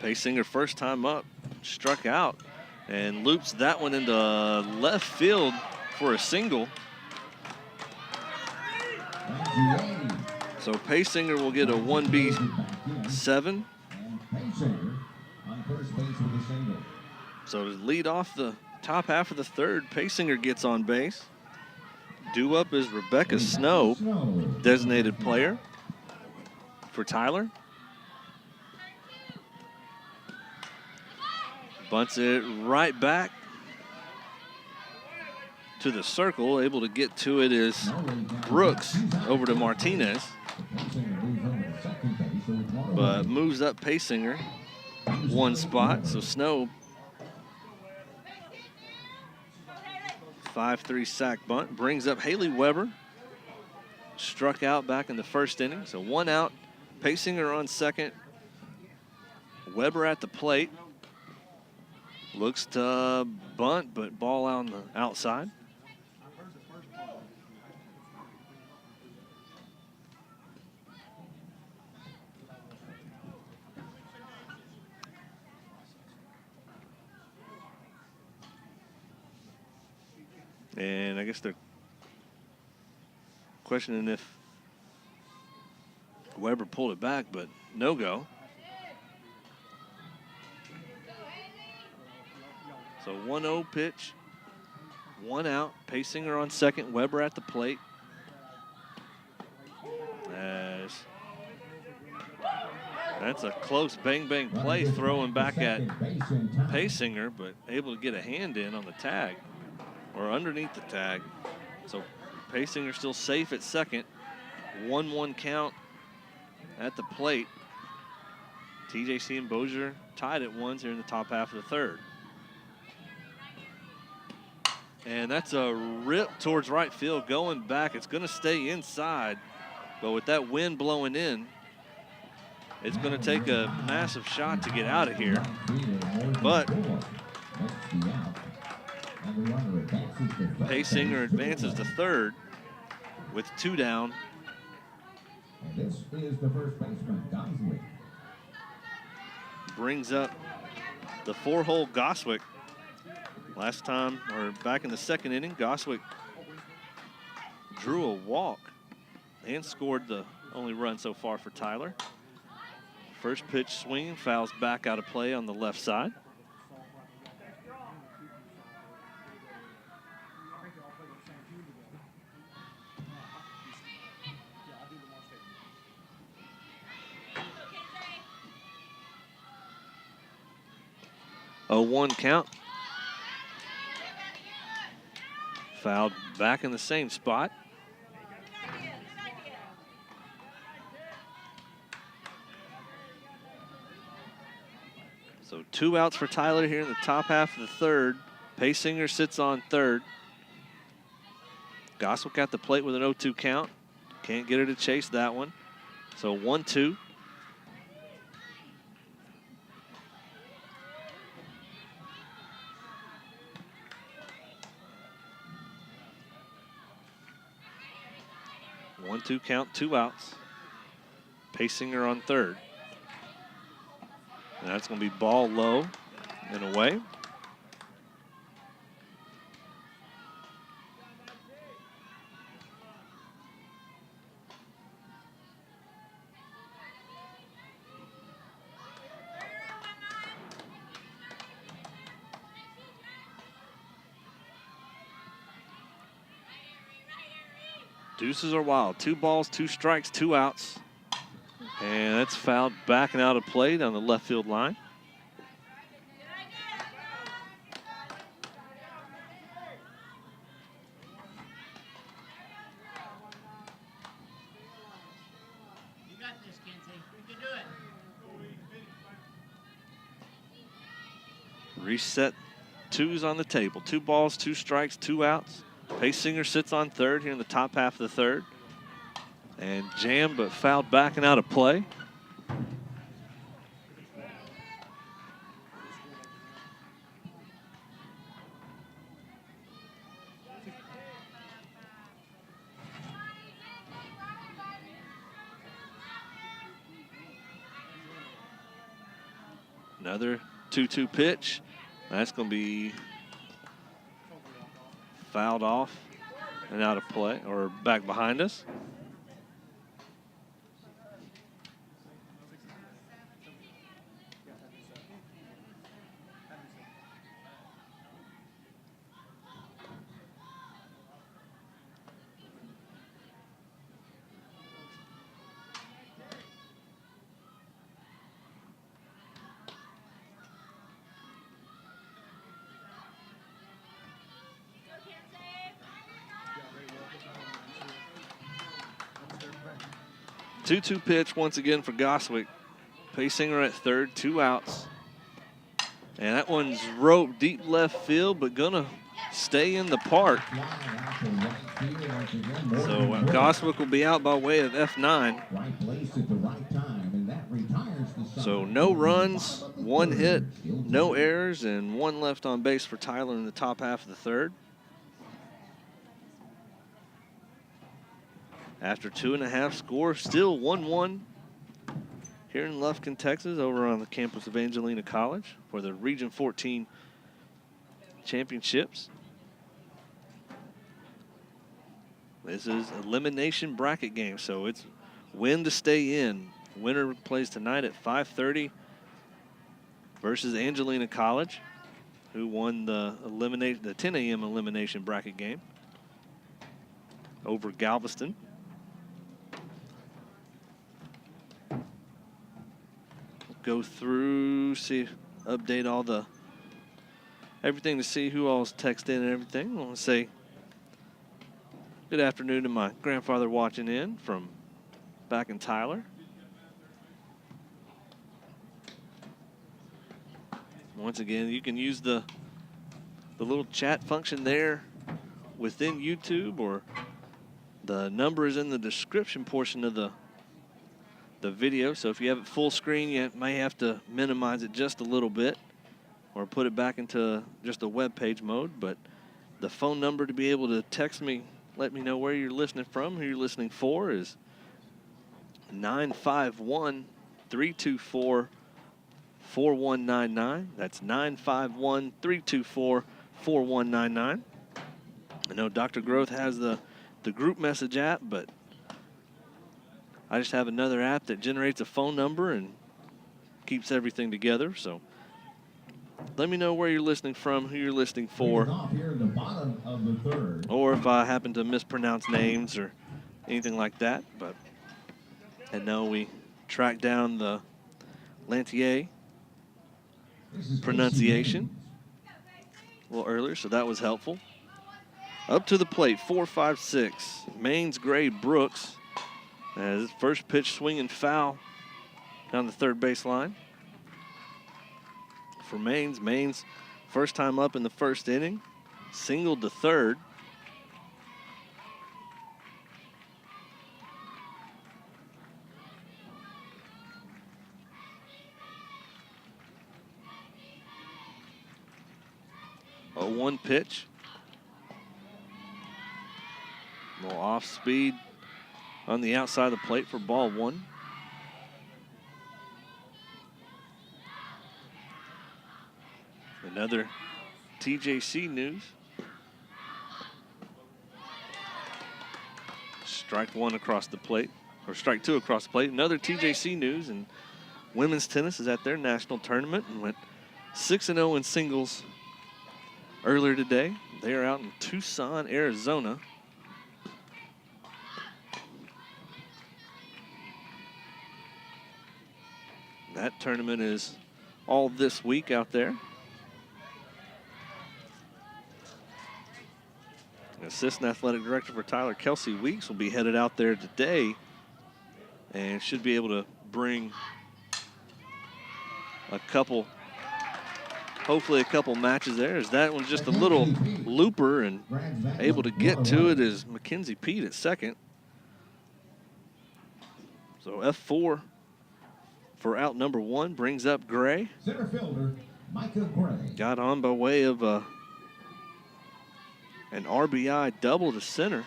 Paysinger first time up, struck out, and loops that one into left field for a single. So Paysinger will get a 1B7. So to lead off the top half of the third, Paysinger gets on base. Due up is Rebecca Snow, designated player for Tyler. Bunts it right back to the circle. Able to get to it is Brooks over to Martinez. But moves up Paysinger one spot. So Snow, 5-3 sack bunt, brings up Haley Weber. Struck out back in the first inning. So 1 out. Paysinger on second. Weber at the plate. Looks to bunt, but ball out on the outside. And I guess they're questioning if Weber pulled it back, but no go. So 1-0 pitch, 1 out. Paysinger on second, Weber at the plate. That's a close bang-bang play, throwing back at Paysinger, but able to get a hand in on the tag, or underneath the tag. So Paysinger still safe at second. 1-1 count at the plate. TJC and Bossier tied at ones here in the top half of the third. And that's a rip towards right field going back. It's going to stay inside, but with that wind blowing in, it's going to take a massive shot to get out of here. But Paysinger advances to third with 2 down. And this is the first baseman, Goswick. Brings up the 4-hole Goswick. Last time, or back in the second inning, Goswick drew a walk and scored the only run so far for Tyler. First pitch swing, fouls back out of play on the left side. A 1 count. Fouled back in the same spot. So 2 outs for Tyler here in the top half of the third. Paysinger sits on third. Goswick at the plate with an 0-2 count. Can't get her to chase that one. So 1-2. One-two count, 2 outs. Paysinger on third. And that's going to be ball low and away. Deuces are wild. 2 balls, 2 strikes, 2 outs. And that's fouled back and out of play down the left field line. Reset, 2's on the table. 2 balls, 2 strikes, 2 outs. Pace Singer sits on third here in the top half of the third. And jammed but fouled back and out of play. Another 2-2 pitch. That's going to be fouled off and out of play, or back behind us. Two pitch once again for Goswick. Pace Singer at third, 2 outs. And that one's roped deep left field, but gonna stay in the park. So Goswick will be out by way of F9. So no runs, 1 hit, no errors, and 1 left on base for Tyler in the top half of the third. After 2.5 score, still 1-1 here in Lufkin, Texas, over on the campus of Angelina College for the Region 14 championships. This is elimination bracket game, so it's win to stay in. Winner plays tonight at 5:30 versus Angelina College, who won the 10 a.m. elimination bracket game over Galveston. Go through, see, update all the everything to see who all's texted in and everything. I want to say good afternoon to my grandfather watching in from back in Tyler. Once again, you can use the little chat function there within YouTube, or the number is in the description portion of the video. So if you have it full screen, you may have to minimize it just a little bit or put it back into just a web page mode. But the phone number to be able to text me, let me know where you're listening from, who you're listening for, is 951-324-4199. That's 951-324-4199. I know Dr. Growth has the group message app, but I just have another app that generates a phone number and keeps everything together. So let me know where you're listening from, who you're listening for, Here in the bottom of the third. or if I happen to mispronounce names or anything like that. But I know we tracked down the Lantier pronunciation a little earlier, so that was helpful. Up to the plate, 4-5-6. Maine's Gray Brooks. As first pitch swinging foul down the third baseline. For Maine's first time up in the first inning. Singled to third. A 1 pitch. A little off speed on the outside of the plate for ball 1. Another TJC news. Strike 1 across the plate, or strike 2 across the plate. Another TJC news, and women's tennis is at their national tournament and went 6-0 in singles earlier today. They are out in Tucson, Arizona. That tournament is all this week out there. Assistant Athletic Director for Tyler, Kelsey Weeks, will be headed out there today and should be able to bring a couple, hopefully a couple matches there, as that one's just a little looper, and able to get to it is Mackenzie Pete at second. So F4 for out number 1 brings up Gray. Center fielder, Micah Gray. Got on by way of an RBI double to center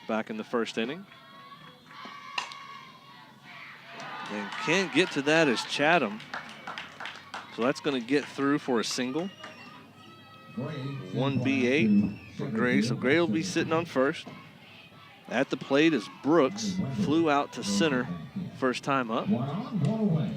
back in the first inning. And can't get to that as Chatham. So that's going to get through for a single. 1B8 for Gray. So Gray will be sitting on first. At the plate is Brooks. Flew out to center first time up. 1 on, 1 away.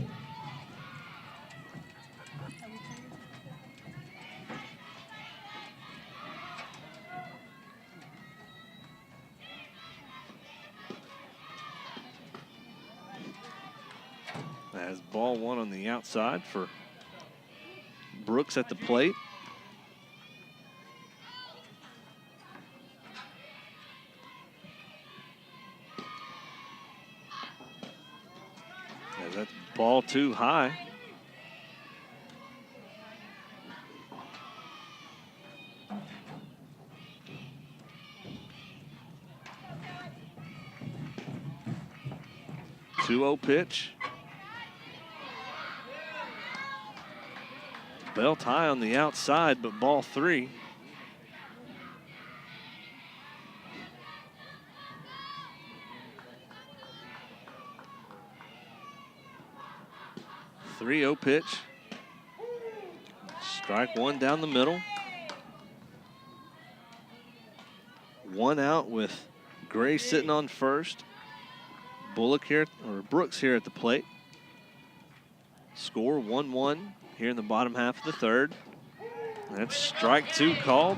As ball 1 on the outside for Brooks at the plate. As that's ball 2 high. Two-0 pitch. Belt high on the outside, but ball 3. Three-0 pitch. Strike 1 down the middle. 1 out with Gray sitting on first. Brooks here at the plate. Score 1-1 here in the bottom half of the third. That's strike 2 called.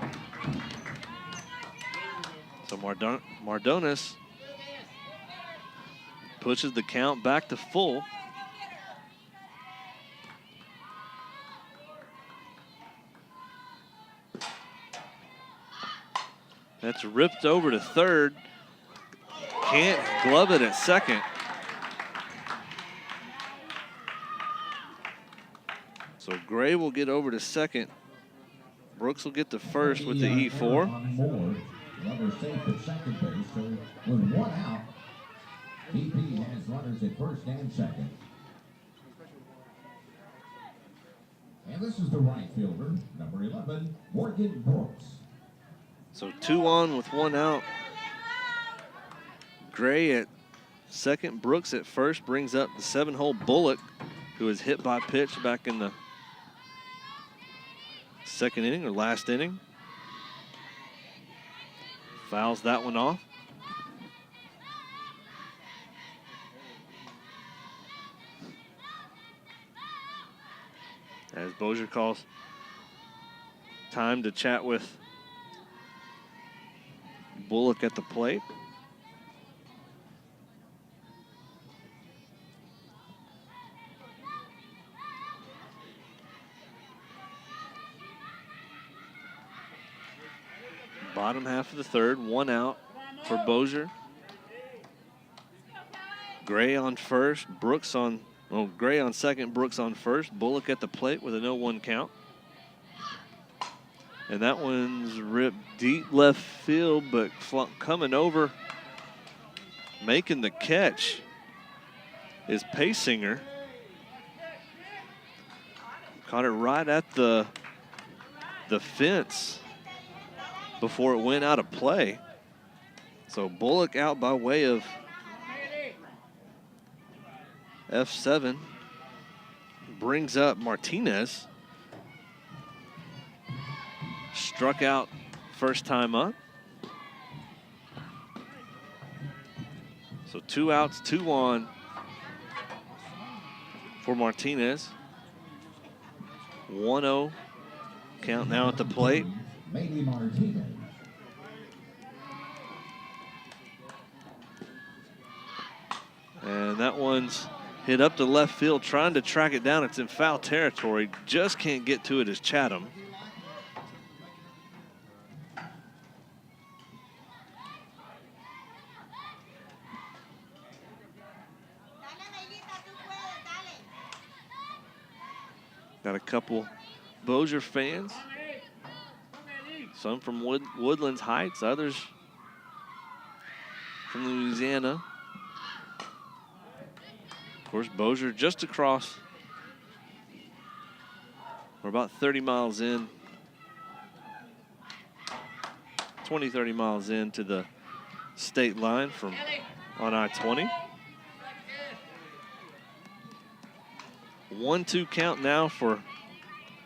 So Mardones pushes the count back to full. That's ripped over to third. Can't glove it at second. So Gray will get over to second. Brooks will get to first with the E4. Runner safe at second base, so with 1 out, BP has runners at first and second. And this is the right fielder, number 11, Morgan Brooks. So 2 on with 1 out. Gray at second, Brooks at first brings up the 7-hole Bullock, who was hit by pitch back in the second inning or last inning. Fouls that one off. As Bossier calls time to chat with Bullock at the plate. Bottom half of the third, 1 out for Bossier. Gray on first, Gray on second, Brooks on first. Bullock at the plate with a 0-1 count. And that one's ripped deep left field, but coming over, making the catch is Paysinger. Caught it right at the fence before it went out of play. So Bullock out by way of F7. Brings up Martinez. Struck out first time up. So 2 outs, 2 on for Martinez. 1-0 count now at the plate. Maybe Martinez. And that one's hit up to left field, trying to track it down. It's in foul territory. Just can't get to it as Chatham. Got a couple Bossier fans. Some from Woodlands Heights, others from Louisiana. Of course, Bossier just across. We're about 30 miles in, 20, 30 miles into the state line from on I-20. 1-2 count now for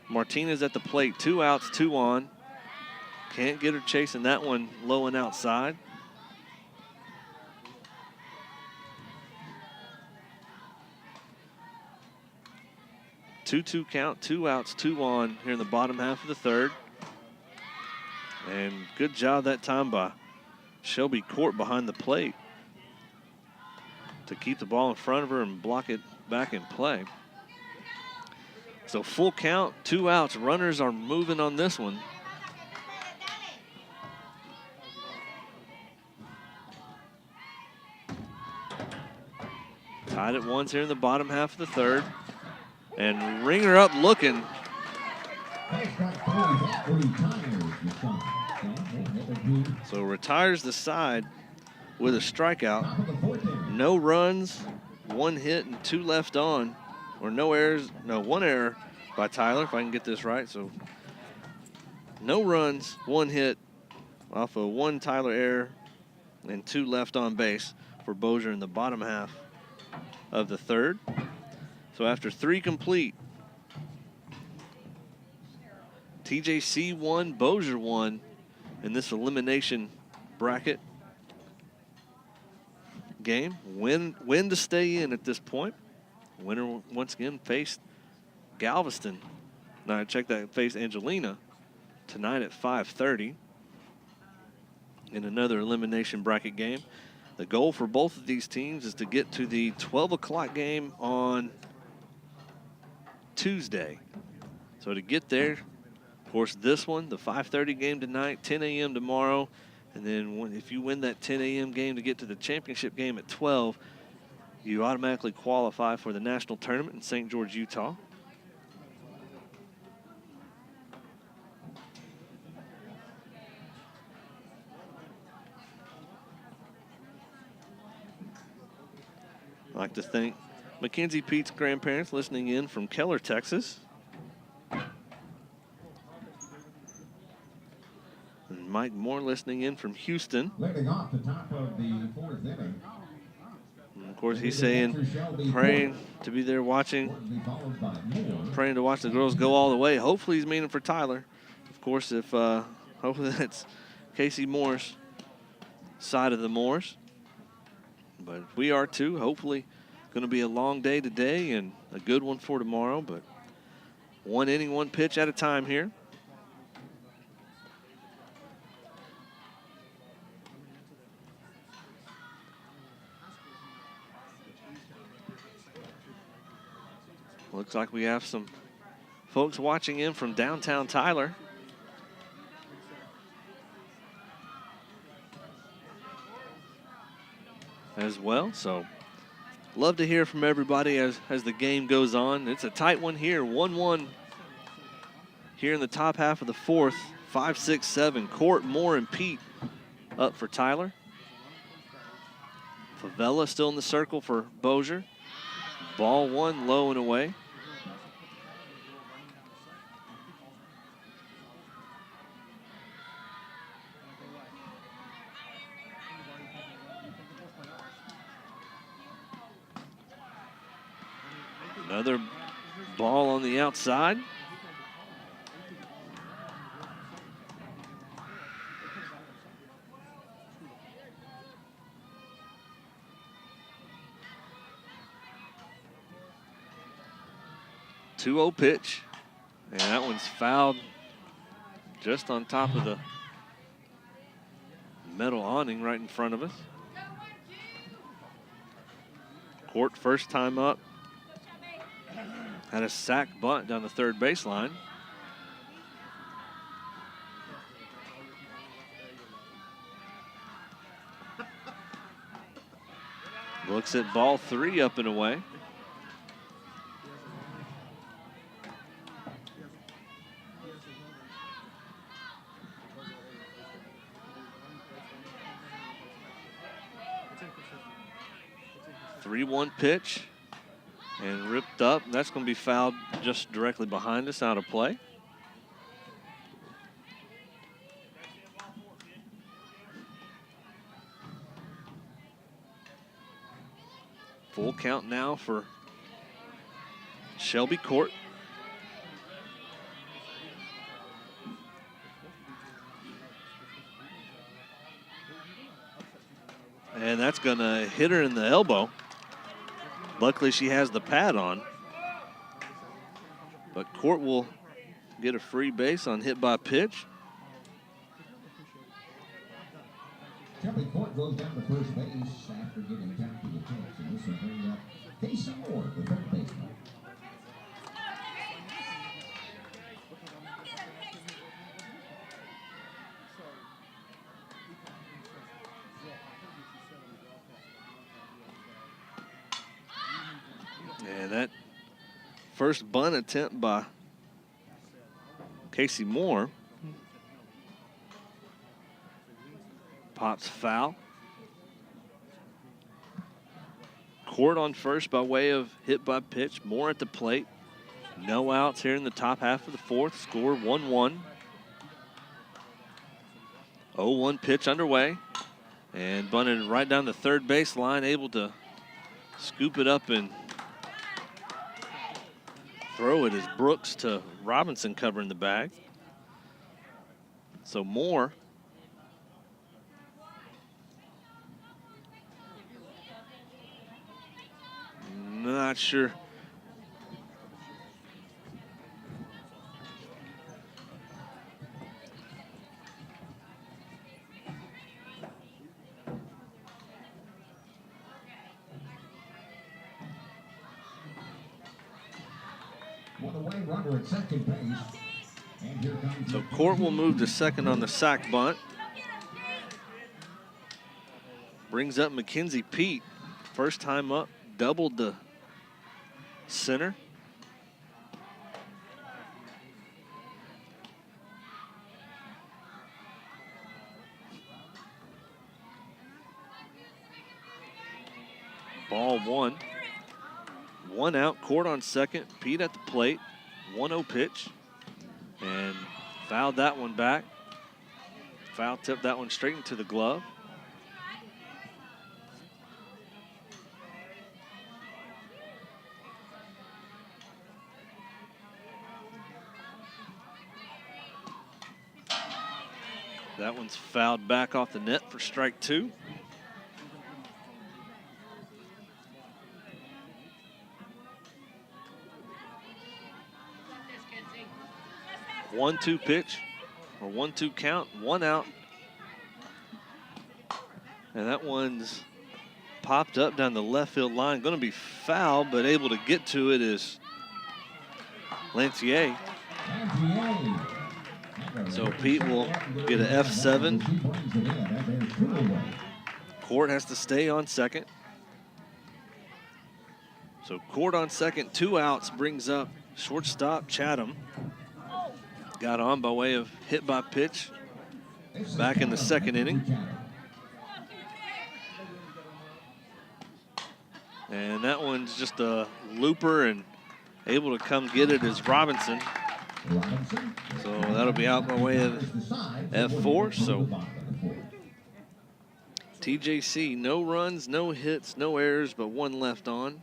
Martinez at the plate. 2 outs, 2 on. Can't get her chasing that one low and outside. Two count, 2 outs, 2 on here in the bottom half of the third. And good job that time by Shelby Court behind the plate to keep the ball in front of her and block it back in play. So full count, 2 outs. Runners are moving on this one. Tied at 1 here in the bottom half of the third. And Ringer up looking. So retires the side with a strikeout. No runs, 1 hit, and 2 left on. Or no errors, no, 1 error by Tyler, if I can get this right. So no runs, 1 hit off of 1 Tyler error, and 2 left on base for Bossier in the bottom half of the third. So after 3 complete, TJC won, Bossier won in this elimination bracket game. Win to stay in at this point. Winner once again faced Galveston. Now check that, faced Angelina tonight at 5:30 in another elimination bracket game. The goal for both of these teams is to get to the 12 o'clock game on Tuesday. So to get there, of course, this one, the 5:30 game tonight, 10 a.m. tomorrow, and then if you win that 10 a.m. game to get to the championship game at 12, you automatically qualify for the national tournament in St. George, Utah. I'd like to thank Mackenzie Pete's grandparents listening in from Keller, Texas. And Mike Moore listening in from Houston. Leading off the top of the 4th inning. And of course, he's saying, praying to be there watching, praying to watch the girls go all the way. Hopefully he's meaning for Tyler. Of course, if hopefully that's Casey Moore's side of the Moors. But we are too. Hopefully going to be a long day today and a good one for tomorrow. But 1 inning, 1 pitch at a time here. Looks like we have some folks watching in from downtown Tyler. As well, so love to hear from everybody as the game goes on. It's a tight one here, 1-1 here in the top half of the 4th. 5, 6, 7. Court, Moore, and Pete up for Tyler. Favela still in the circle for Bossier. Ball 1, low and away. Another ball on the outside. Two-0 pitch. And that one's fouled just on top of the metal awning right in front of us. Court first time up. Had a sac bunt down the third baseline. Looks at ball 3 up and away. 3-1 pitch and ripped up. That's going to be fouled just directly behind us, out of play. Full count now for Shelby Court. And that's going to hit her in the elbow. Luckily, she has the pad on. But Court will get a free base on hit by pitch. Shelby Court goes down to first base after getting tapped to the pitch, and this will bring up Casey Moore, the third baseman. And that first bunt attempt by Casey Moore pops foul. Court on first by way of hit by pitch. Moore at the plate. No outs here in the top half of the fourth. Score 1-1. 0-1 pitch underway. And bunted right down the third base line, able to scoop it up and throw it as Brooks to Robinson covering the bag. So Moore not sure. Runner at second base. And here comes So Court will move to second on the sac bunt. Brings up Mackenzie Pete. First time up, doubled the center. Ball one. 1 out, Court on second, Pete at the plate. 1-0 pitch, and fouled that one back. Foul tipped that one straight into the glove. That one's fouled back off the net for strike 2. One-two pitch, or 1-2 count, 1 out. And that one's popped up down the left field line. Going to be fouled, but able to get to it is Lantier. So Pete will get an F7. Court has to stay on second. So Court on second, 2 outs, brings up shortstop Chatham. Got on by way of hit by pitch back in the second inning. And that one's just a looper, and able to come get it is Robinson. So that'll be out by way of F4. So TJC, no runs, no hits, no errors, but 1 left on.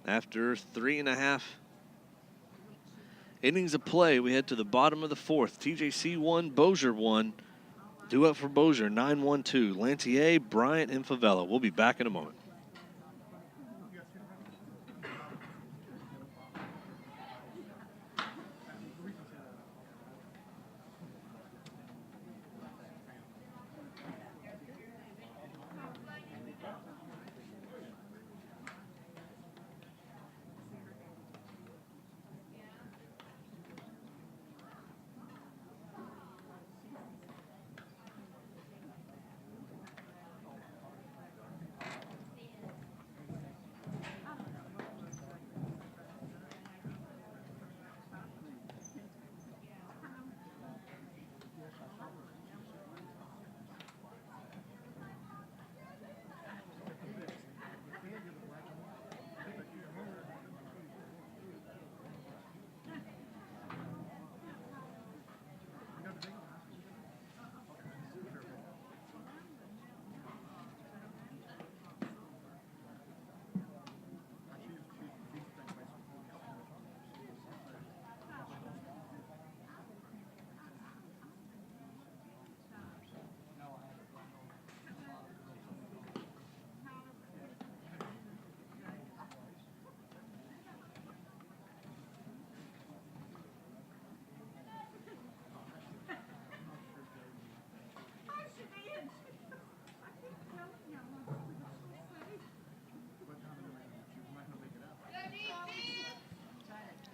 After 3.5 innings of play, we head to the bottom of the fourth. TJC 1, Bossier 1. Due up for Bossier, 9-1-2. Lantier, Bryant, and Favela. We'll be back in a moment.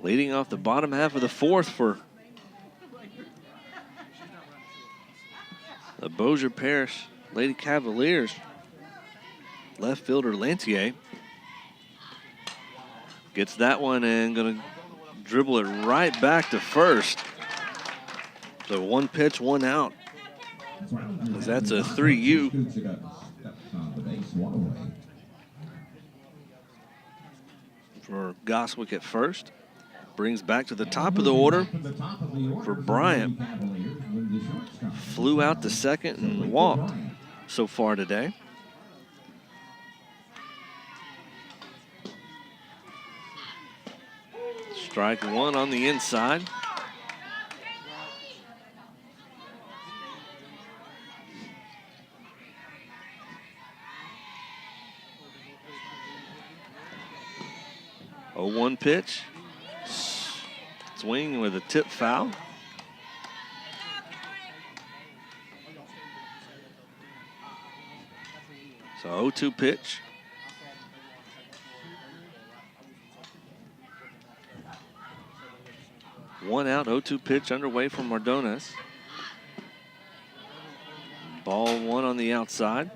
Leading off the bottom half of the fourth for the Bossier Parish Lady Cavaliers. Left fielder Lantier gets that one and going to dribble it right back to first. So one pitch, one out. That's a 3U. For Goswick at first. Brings back to the top of the order for Bryant. Flew out to second and walked so far today. Strike one on the inside. A 1 pitch. Swing with a tip foul. So 0-2 pitch. One out, 0-2 pitch underway from Mardones. Ball one on the outside.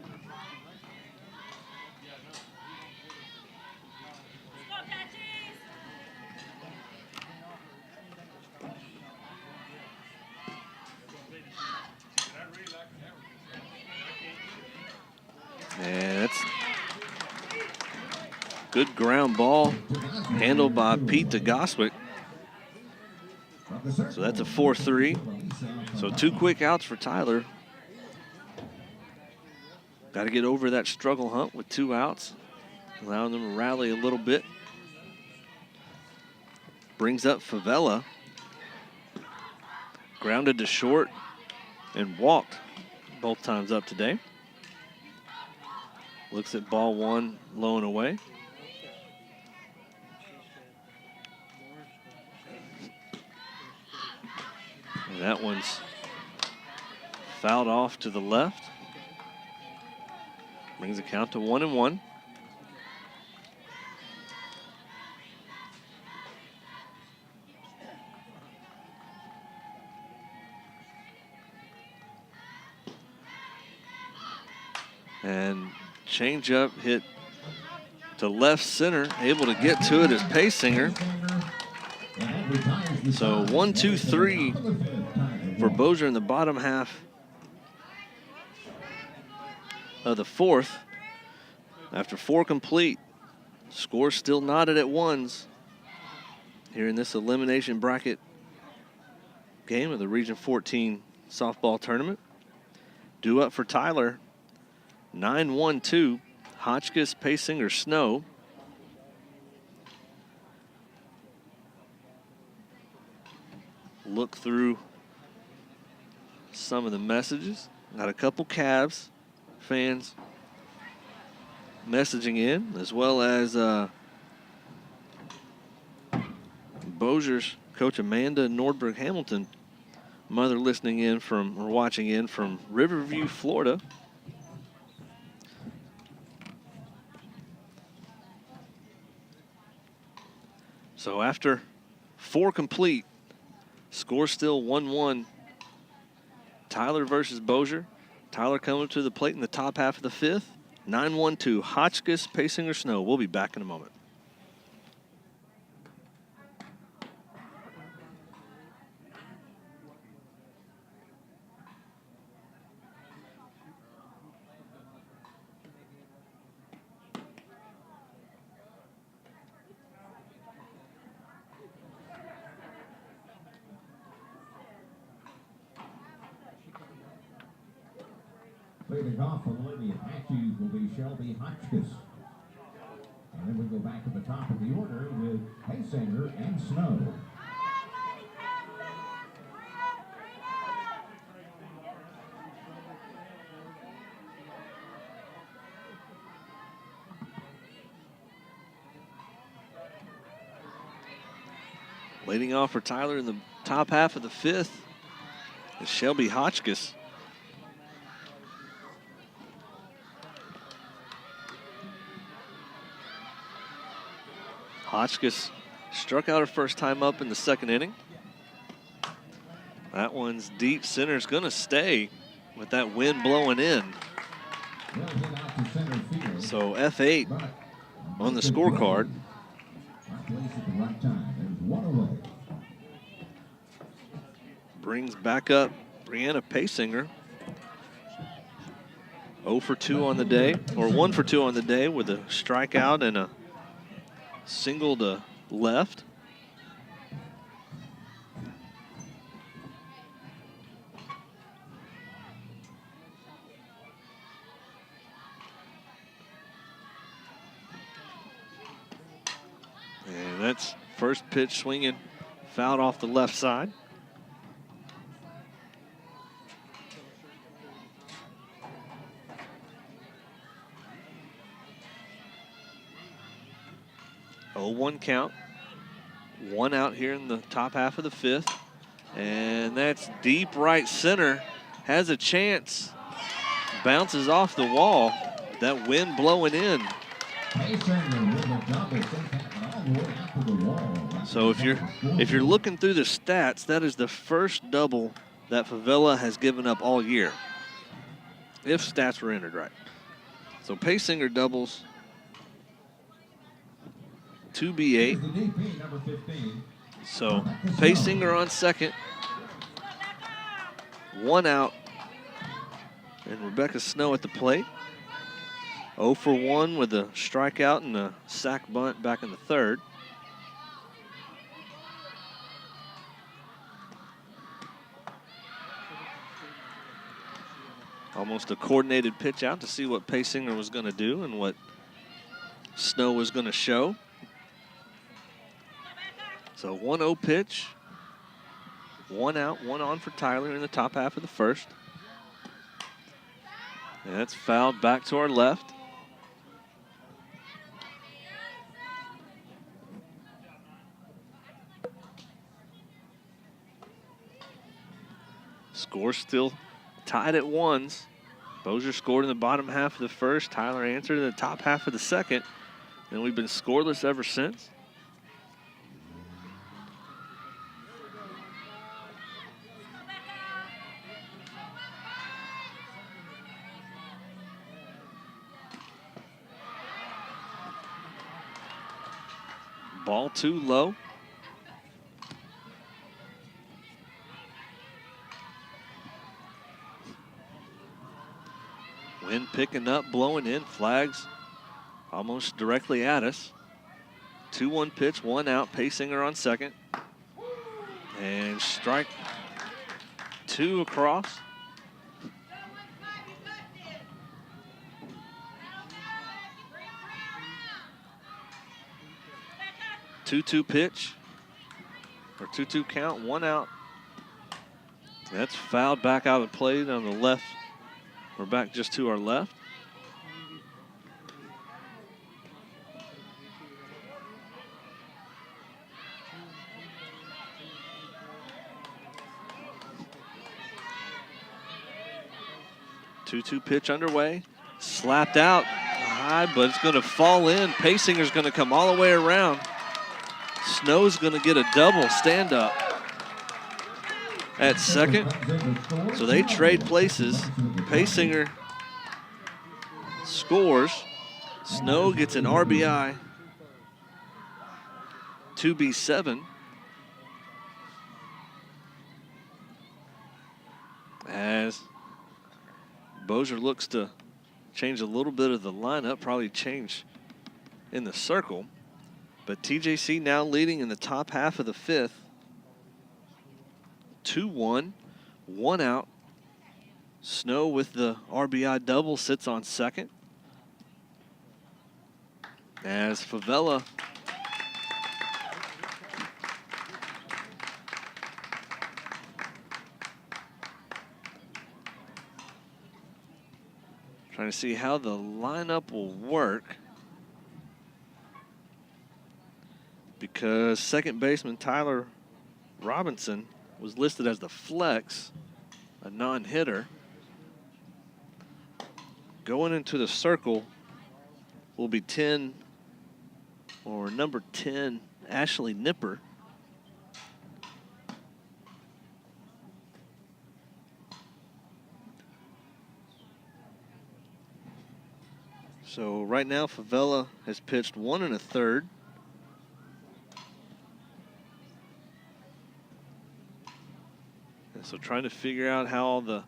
And that's good ground ball handled by Pete to Goswick. So that's a 4-3. So 2 quick outs for Tyler. Got to get over that struggle hump with 2 outs, allowing them to rally a little bit. Brings up Favela. Grounded to short and walked both times up today. Looks at ball one, low and away. And that one's fouled off to the left. Brings the count to 1-1. And changeup hit to left center, able to get to it as Paysinger. So 1, 2, 3 for Bossier in the bottom half of the fourth. After 4 complete, score still knotted at 1s here in this elimination bracket game of the Region 14 softball tournament. Due up for Tyler, 9-1-2, Hotchkiss, Paysinger, Snow. Look through some of the messages. Got a couple Cavs fans messaging in, as well as Bossier's coach Amanda Nordberg Hamilton, mother listening in from, or watching in from Riverview, Florida. So after 4 complete, score still 1-1. Tyler versus Bossier. Tyler coming to the plate in the top half of the 5th. 9-1-2, Hotchkiss, Paysinger, Snow. We'll be back in a moment. Leading off for the Lady Apaches will be Shelby Hotchkiss. And then we go back to the top of the order with Paysinger and Snow. Leading off for Tyler in the top half of the 5th is Shelby Hotchkiss. Hotchkiss Struck out her first time up in the second inning. That one's deep. Center's going to stay with that wind blowing in. So F8 on the scorecard. Brings back up Brianna Paysinger. 0 for 2 on the day, or 1 for 2 on the day with a strikeout and a single to left. And that's first pitch swinging, fouled off the left side. Oh, 1 count. 1 out here in the top half of the fifth. And that's deep right center. Has a chance. Bounces off the wall. That wind blowing in. So if you're looking through the stats, that is the first double that Favela has given up all year, if stats were entered right. So Paysinger doubles 2B8. So Paysinger on second, 1 out, and Rebecca Snow at the plate. 0 for 1 with a strikeout and a sac bunt back in the third. Almost a coordinated pitch out to see what Paysinger was going to do and what Snow was going to show. So 1-0 pitch. 1 out, 1 on for Tyler in the top half of the first. And that's fouled back to our left. Score still tied at 1s. Bossier scored in the bottom half of the first. Tyler answered in the top half of the second. And we've been scoreless ever since. Ball too low. Wind picking up, blowing in, flags almost directly at us. 2-1 pitch, 1 out, Paysinger on second. And strike 2 across. Two-two pitch, or 2-2 count, 1 out. That's fouled back out of the plate on the left. We're back just to our left. Two-two pitch underway. Slapped out high, but it's going to fall in. Paysinger's going to come all the way around. Snow's going to get a double stand-up at second. So they trade places. Paysinger scores. Snow gets an RBI. 2B7. As Bossier looks to change a little bit of the lineup, probably change in the circle. But TJC now leading in the top half of the fifth. 2-1, 1 out. Snow with the RBI double sits on second. As Favela trying to see how the lineup will work, because second baseman Tyler Robinson was listed as the flex, a non-hitter. Going into the circle will be 10, or number 10, Ashley Nipper. So right now, Favela has pitched 1 1/3. And so trying to figure out how all the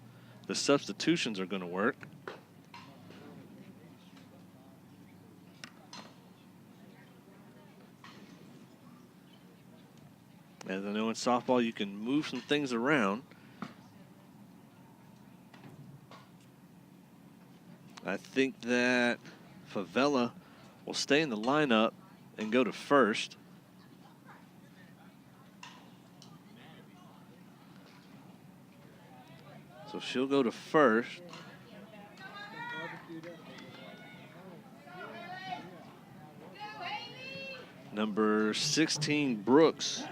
substitutions are going to work. As I know in softball, you can move some things around. I think that Favela will stay in the lineup and go to first. So she'll go to first. Number 16, Brooks,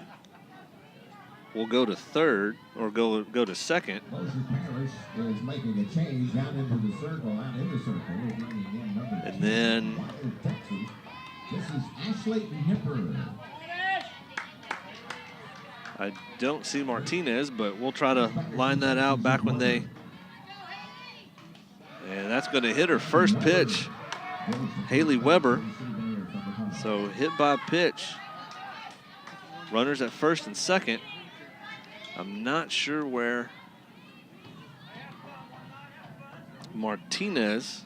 will go to third, or go to second. Parish is making a change out into the circle, And then Texas. This is Ashley Nipper. I don't see Martinez, but we'll try to line that out back when they. And that's going to hit her first pitch, Haley Weber. So hit by pitch. Runners at first and second. I'm not sure where Martinez.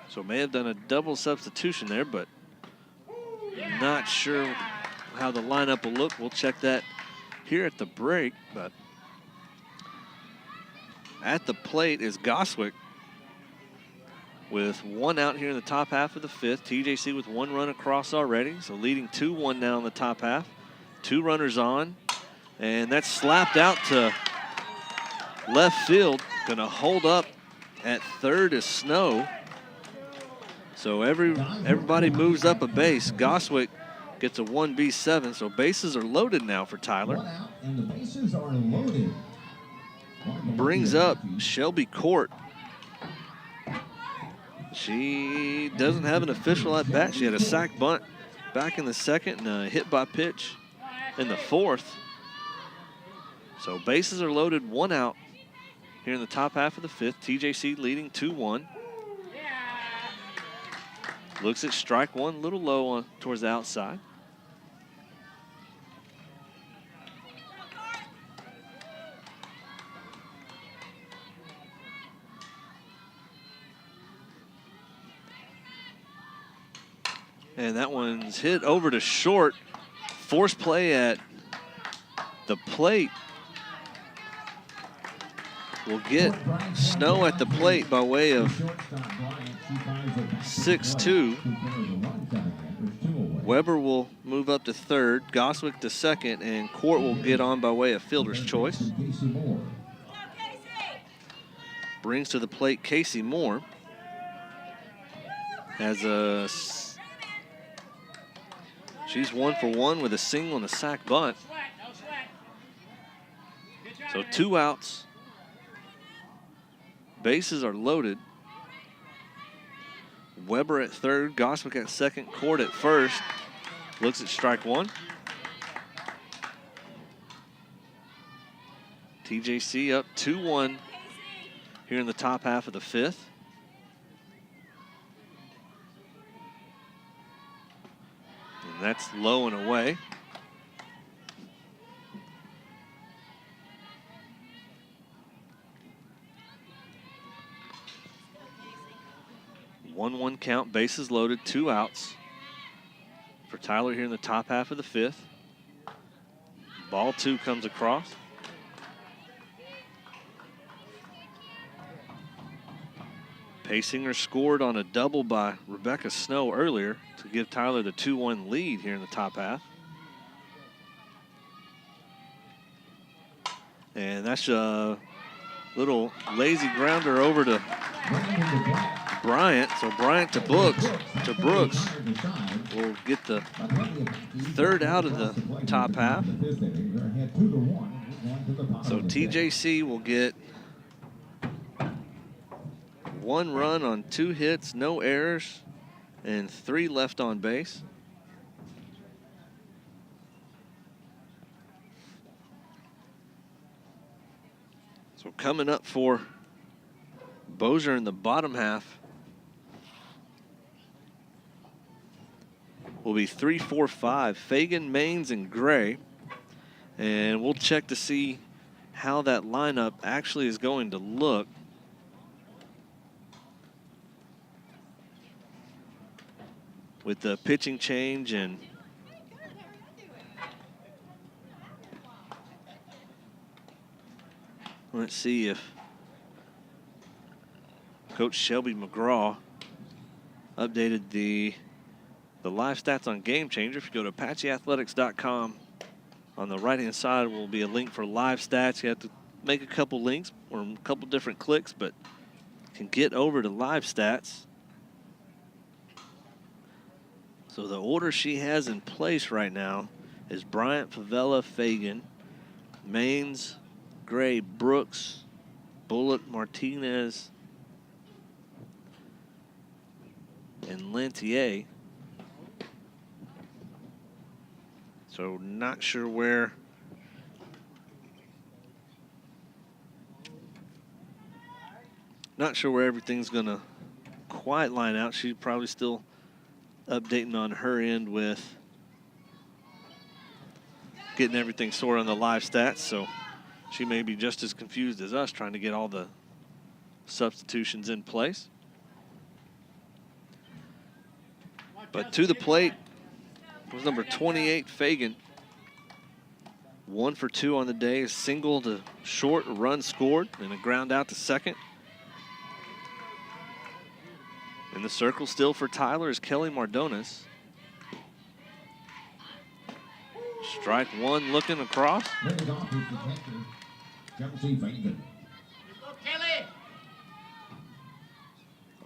So may have done a double substitution there, but not sure how the lineup will look. We'll check that here at the break. But at the plate is Goswick with 1 out here in the top half of the 5th. TJC with 1 run across already, so leading 2-1 now in the top half. 2 runners on, and that's slapped out to left field. Gonna hold up at third is Snow. So everybody moves up a base. Goswick gets a 1B7, so bases are loaded now for Tyler. 1 out, and the bases are loaded. Brings up Shelby Court. She doesn't have an official at bat. She had a sac bunt back in the 2nd and a hit by pitch in the 4th. So bases are loaded, 1 out here in the top half of the 5th. TJC leading 2-1. Looks at strike 1, a little low towards the outside. And that one's hit over to short. Force play at the plate. Will get Snow at the plate by way of 6-2. Weber will move up to third, Goswick to second, and Court will get on by way of fielder's choice. Brings to the plate Casey Moore. She's 1 for 1 with a single and a sac bunt. So 2 outs. Bases are loaded. Weber at third, Goswick at second, Court at first. Looks at strike 1. TJC up 2-1 here in the top half of the 5th. And that's low and away. One count, bases loaded, 2 outs for Tyler here in the top half of the 5th. Ball 2 comes across. Paysinger scored on a double by Rebecca Snow earlier to give Tyler the 2-1 lead here in the top half. And that's a little lazy grounder over to Bryant. So Bryant to Brooks. Will get the third out of the top half. So TJC will get 1 run on 2 hits, no errors, and 3 left on base. So coming up for Bossier in the bottom half will be 3, 4, 5. Fagan, Maines, and Gray. And we'll check to see how that lineup actually is going to look. With the pitching change and let's see if Coach Shelby McGraw updated the live stats on Game Changer. If you go to ApacheAthletics.com, on the right-hand side will be a link for live stats. You have to make a couple links or a couple different clicks, but you can get over to live stats. So the order she has in place right now is Bryant, Favela, Fagan, Maines, Gray, Brooks, Bullock, Martinez, and Lantier. So not sure where everything's gonna quite line out. She's probably still updating on her end with getting everything sorted on the live stats, so she may be just as confused as us trying to get all the substitutions in place. But to the plate was number 28, Fagan. 1 for 2 on the day, a single to short, a run scored, and a ground out to second. In the circle still for Tyler is Kelly Mardones. Strike 1 looking across.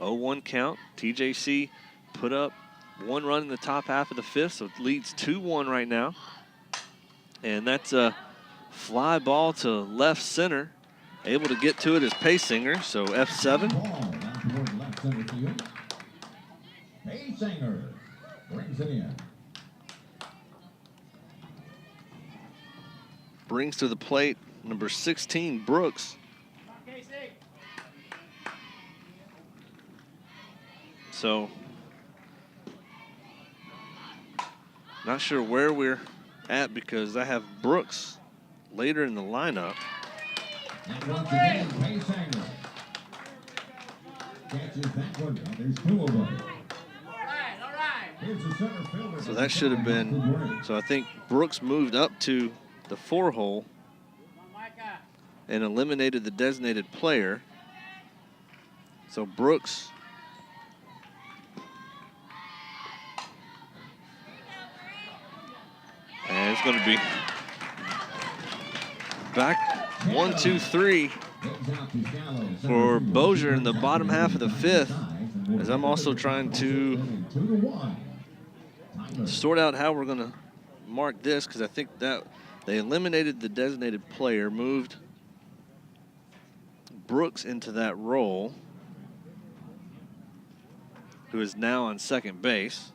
0-1 count. TJC put up 1 run in the top half of the 5th, so it leads 2-1 right now. And that's a fly ball to left center. Able to get to it is Paysinger, so F7. Paysinger brings it in. Brings to the plate number 16, Brooks. So, not sure where we're at because I have Brooks later in the lineup. And once again, Paysinger catches that one. Now there's 2 of them. Here's the center fielder. So that should have been, so I think Brooks moved up to the 4-hole and eliminated the designated player. So Brooks and it's going to be back 1, 2, 3 for Bossier in the bottom half of the 5th, as I'm also trying to sort out how we're going to mark this, because I think that they eliminated the designated player, moved Brooks into that role, who is now on second base.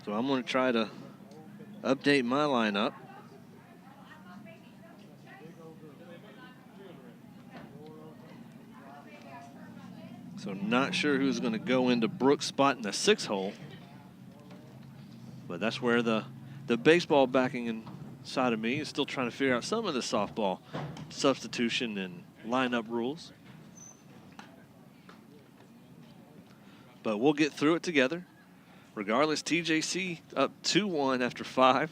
So I'm going to try to update my lineup. So not sure who's going to go into Brooks' spot in the 6-hole. But that's where the baseball backing inside of me is still trying to figure out some of the softball substitution and lineup rules. But we'll get through it together. Regardless, TJC up 2-1 after 5.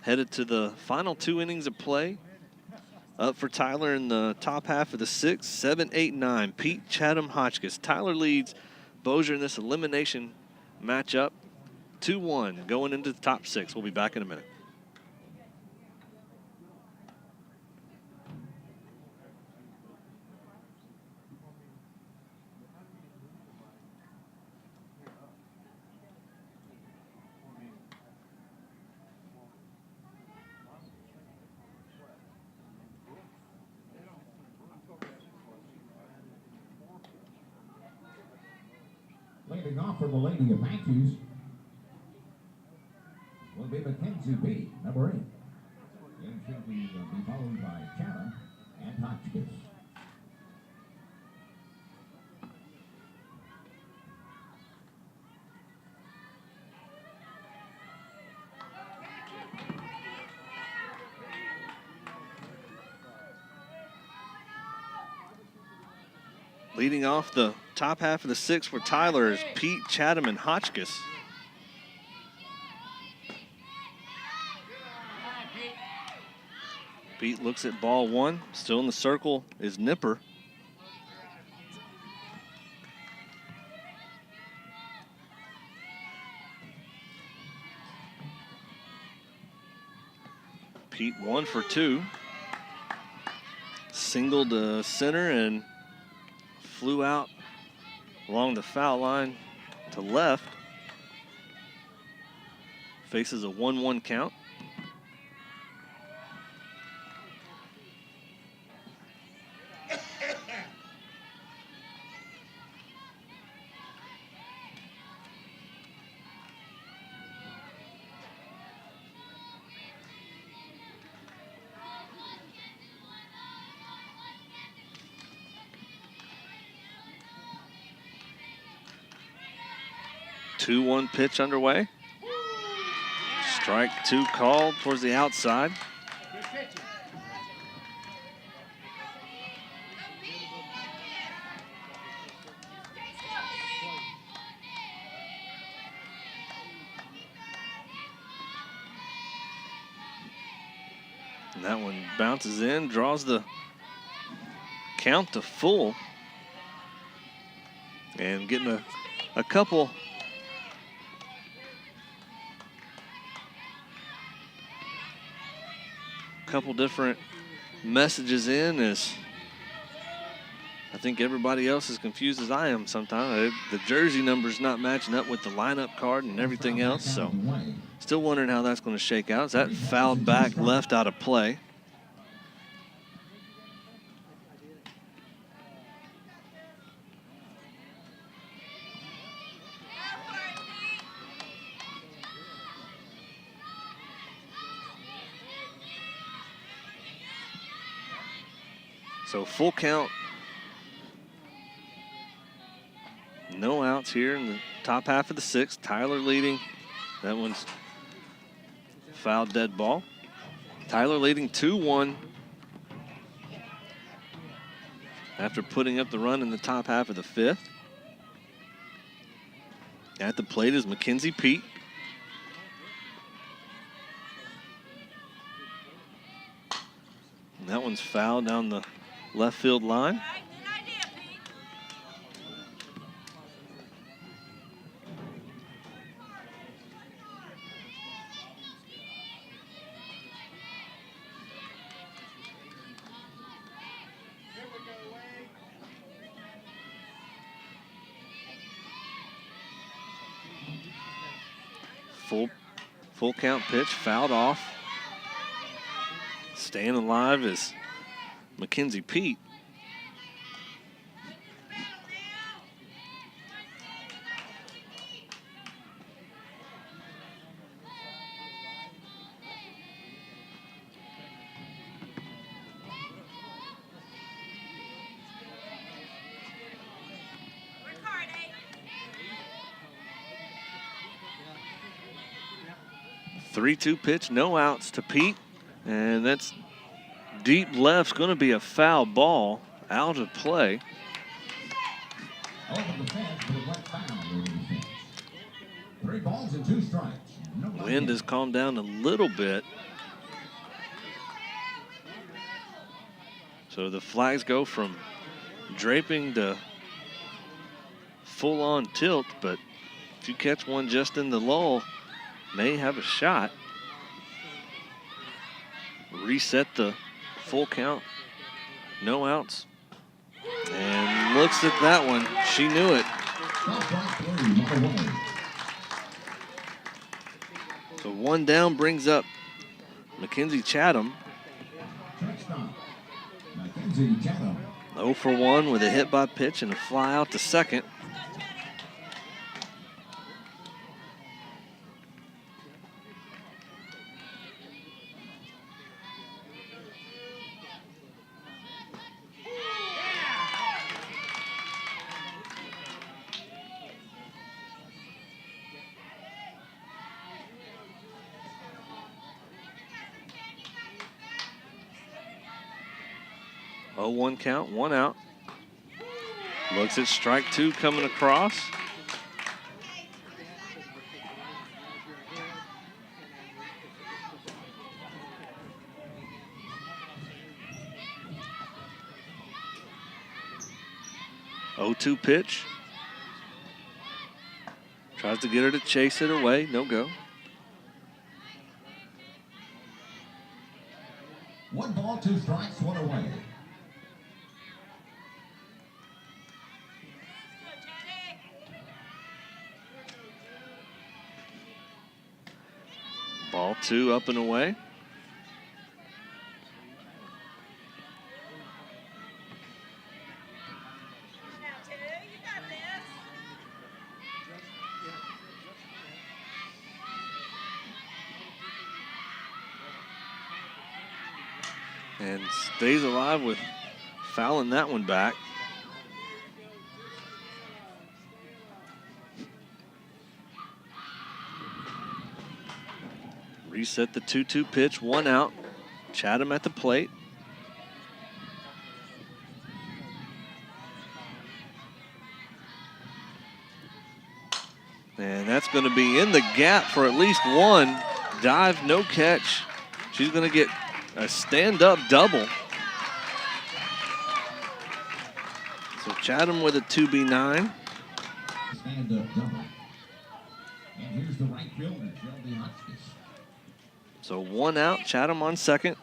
Headed to the final 2 innings of play. Up for Tyler in the top half of the 6th, 7, 8, 9. Pete, Chatham, Hotchkiss. Tyler leads Bossier in this elimination matchup 2-1 going into the top 6. We'll be back in a minute. Leading off for the Lady Apaches will be Mackenzie B, number 8. Then she'll be followed by Chatham and Hotchkiss. Leading off the top half of the 6th for Tyler is Pete, Chatham, and Hotchkiss. Pete looks at ball 1. Still in the circle is Nipper. Pete 1 for 2. Singled to center and flew out along the foul line to left. Faces a 1-1 count. Two-one pitch underway. Strike 2 called towards the outside. And that one bounces in, draws the count to full. And getting a couple different messages in, as I think everybody else is confused as I am sometimes. The jersey number's not matching up with the lineup card and everything else, so still wondering how that's going to shake out. Is that fouled back left out of play? So full count. No outs here in the top half of the 6th. Tyler leading. That one's foul, dead ball. Tyler leading 2-1 after putting up the run in the top half of the 5th. At the plate is Mackenzie Pete. And that one's foul down the left field line. Full count pitch, fouled off. Staying alive is Mackenzie Pete. Three-two pitch, no outs to Pete, and that's deep left's going to be a foul ball, out of play. Over the fence, but it went foul. 3 balls and 2 strikes. Wind has calmed down a little bit. So the flags go from draping to full-on tilt, but if you catch one just in the lull, may have a shot. Reset the full count, no outs. And looks at that one, she knew it. So 1 down brings up Mackenzie Chatham. 0 for 1 with a hit by pitch and a fly out to second. 0-1 count, 1 out. Looks at strike 2 coming across. Oh-2 pitch. Tries to get her to chase it away. No go. 1 ball, 2 strikes, 1 away. Ball 2 up and away. And stays alive with fouling that one back. Reset the 2-2 pitch, 1 out. Chatham at the plate. And that's going to be in the gap for at least 1. Dive, no catch. She's going to get a stand-up double. So Chatham with a 2B9. Stand-up double. And here's the right fielder, Shelby Hotchkiss. So 1 out, Chatham on second.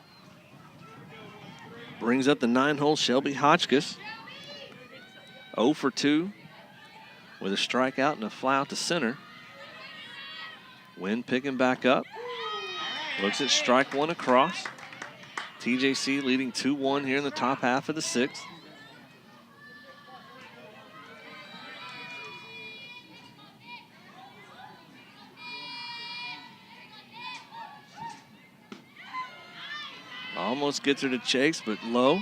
Brings up the 9-hole Shelby Hotchkiss. 0 for 2 with a strikeout and a fly out to center. Wynn picking back up. Looks at strike 1 across. TJC leading 2-1 here in the top half of the 6th. Almost gets her to chase, but low.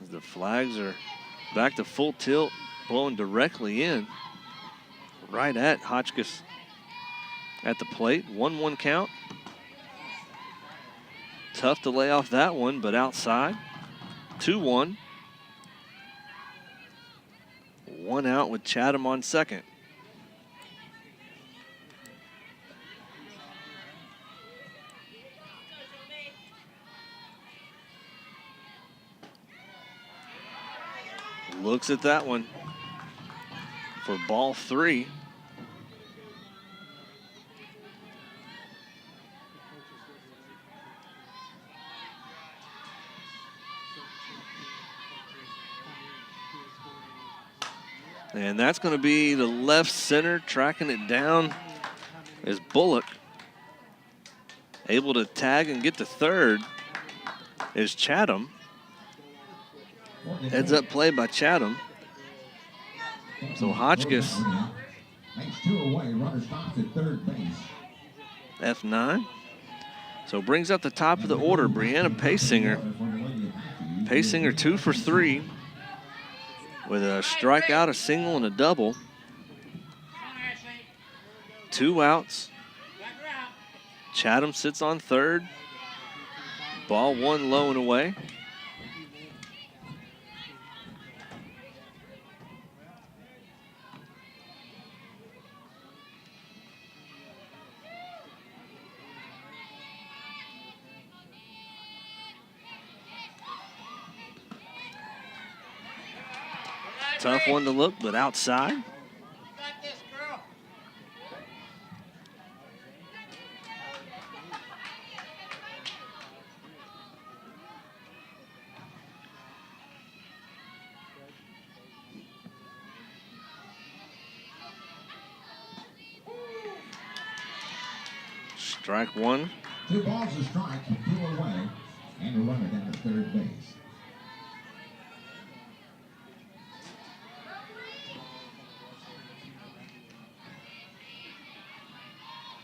As the flags are back to full tilt, blowing directly in. Right at Hotchkiss at the plate. 1-1 count. Tough to lay off that one, but outside. 2-1. 1 out with Chatham on second. Looks at that one for ball 3. And that's going to be the left center tracking it down is Bullock. Able to tag and get to third is Chatham. Heads up play by Chatham. So Hotchkiss. Makes 2 away. Runner stops at third base. F9. So brings up the top of the order, Brianna Paysinger. Paysinger 2 for 3 with a strikeout, a single, and a double. 2 outs. Chatham sits on third. Ball 1 low and away. Tough one to look, but outside. Got this, girl. Strike 1. 2 balls a strike, 2 away, and a runner down at third base.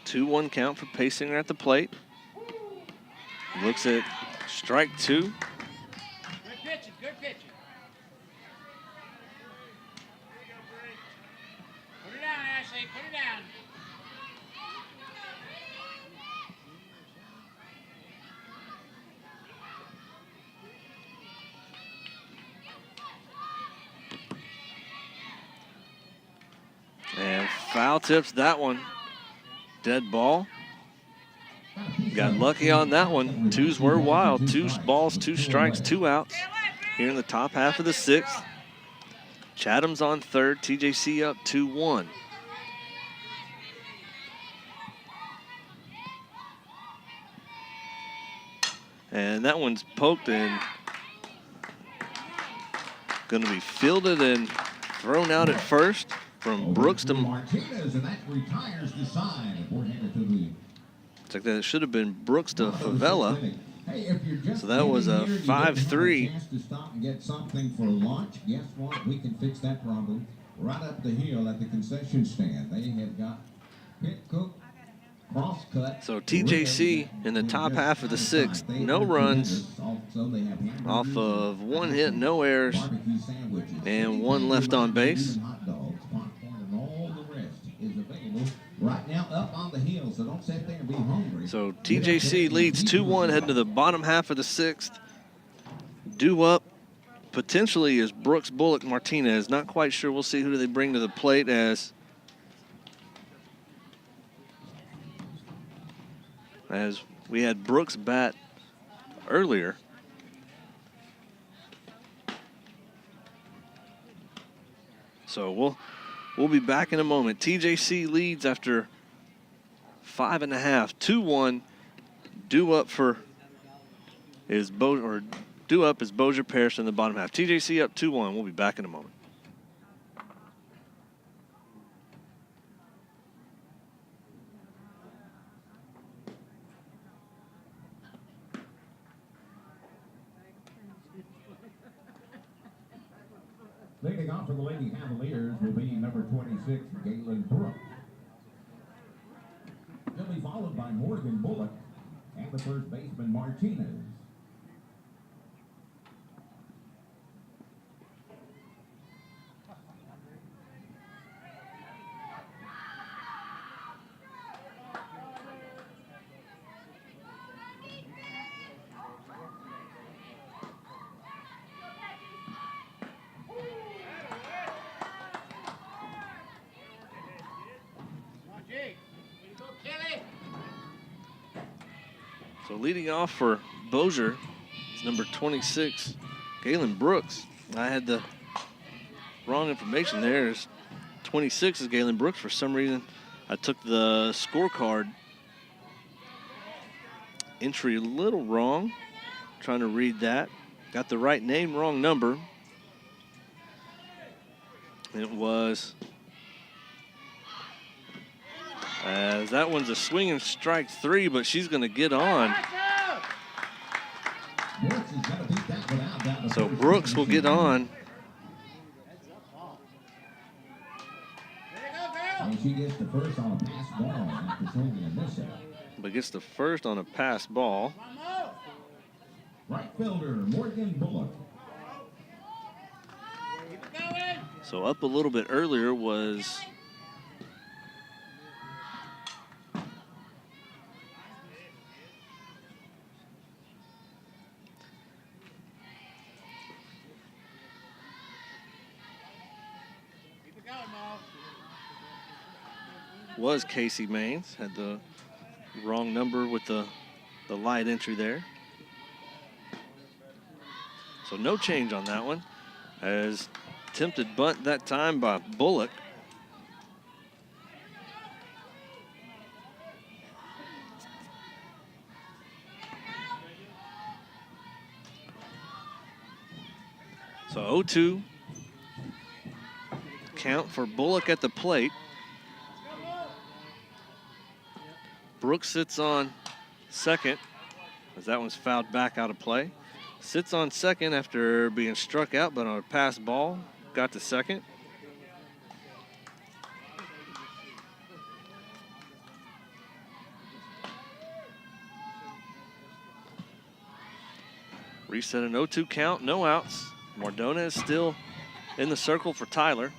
2-1 count for Paysinger at the plate. Looks at strike 2. Good pitching, good pitching. Put it down, Ashley, put it down. Foul tips that one. Dead ball. Got lucky on that one. Twos were wild. 2 balls, 2 strikes, 2 outs. Here in the top half of the 6th. Chatham's on third. TJC up 2-1. And that one's poked and going to be fielded and thrown out at first from Brooks to Martinez, and that retires the side. It's like that. It should have been Brooks to Favela. Hey, if you're just So that was a here, you didn't have 5-3. chance to stop and get something for lunch. Guess what? We can fix that problem right up the hill at the concession stand. They have got pit cook, cross cut. So TJC in the top half of the 6th, no runs off of 1 hit, no errors, Barbecue sandwiches, and 1 left on base. hot dogs, popcorn, and all the rest is available right now up on the hill. So don't sit there and be hungry. So TJC leads 2-1 heading to the bottom half of the 6th. Due up potentially is Brooks, Bullock, Martinez. Not quite sure. We'll see who do they bring to the plate as we had Brooks bat earlier. So we'll be back in a moment. TJC leads after 5.5, 2-1. Due up is Bossier Parish in the bottom half. TJC up 2-1. We'll be back in a moment. Leading off for the Lady Cavaliers will be number 26, Galen Brooks. He'll be followed by Morgan Bullock and the first baseman Martinez. So leading off for Bossier is number 26, Galen Brooks. I had the wrong information there. 26 is Galen Brooks. For some reason, I took the scorecard entry a little wrong. Trying to read that. Got the right name, wrong number. It was... as that one's a swinging strike 3, but she's going to get on. So Brooks will get on. And she gets the first on a pass ball after swinging a miss out. But gets the first on a pass ball. Right fielder, Morgan Bullock. So up a little bit earlier was... was Casey Maines. Had the wrong number with the light entry there. So no change on that one. As attempted bunt that time by Bullock. So 0-2 count for Bullock at the plate. Brooks sits on second, as that one's fouled back out of play. Sits on second after being struck out, but on a pass ball, got to second. Reset an 0-2 count, no outs. Mardona is still in the circle for Tyler.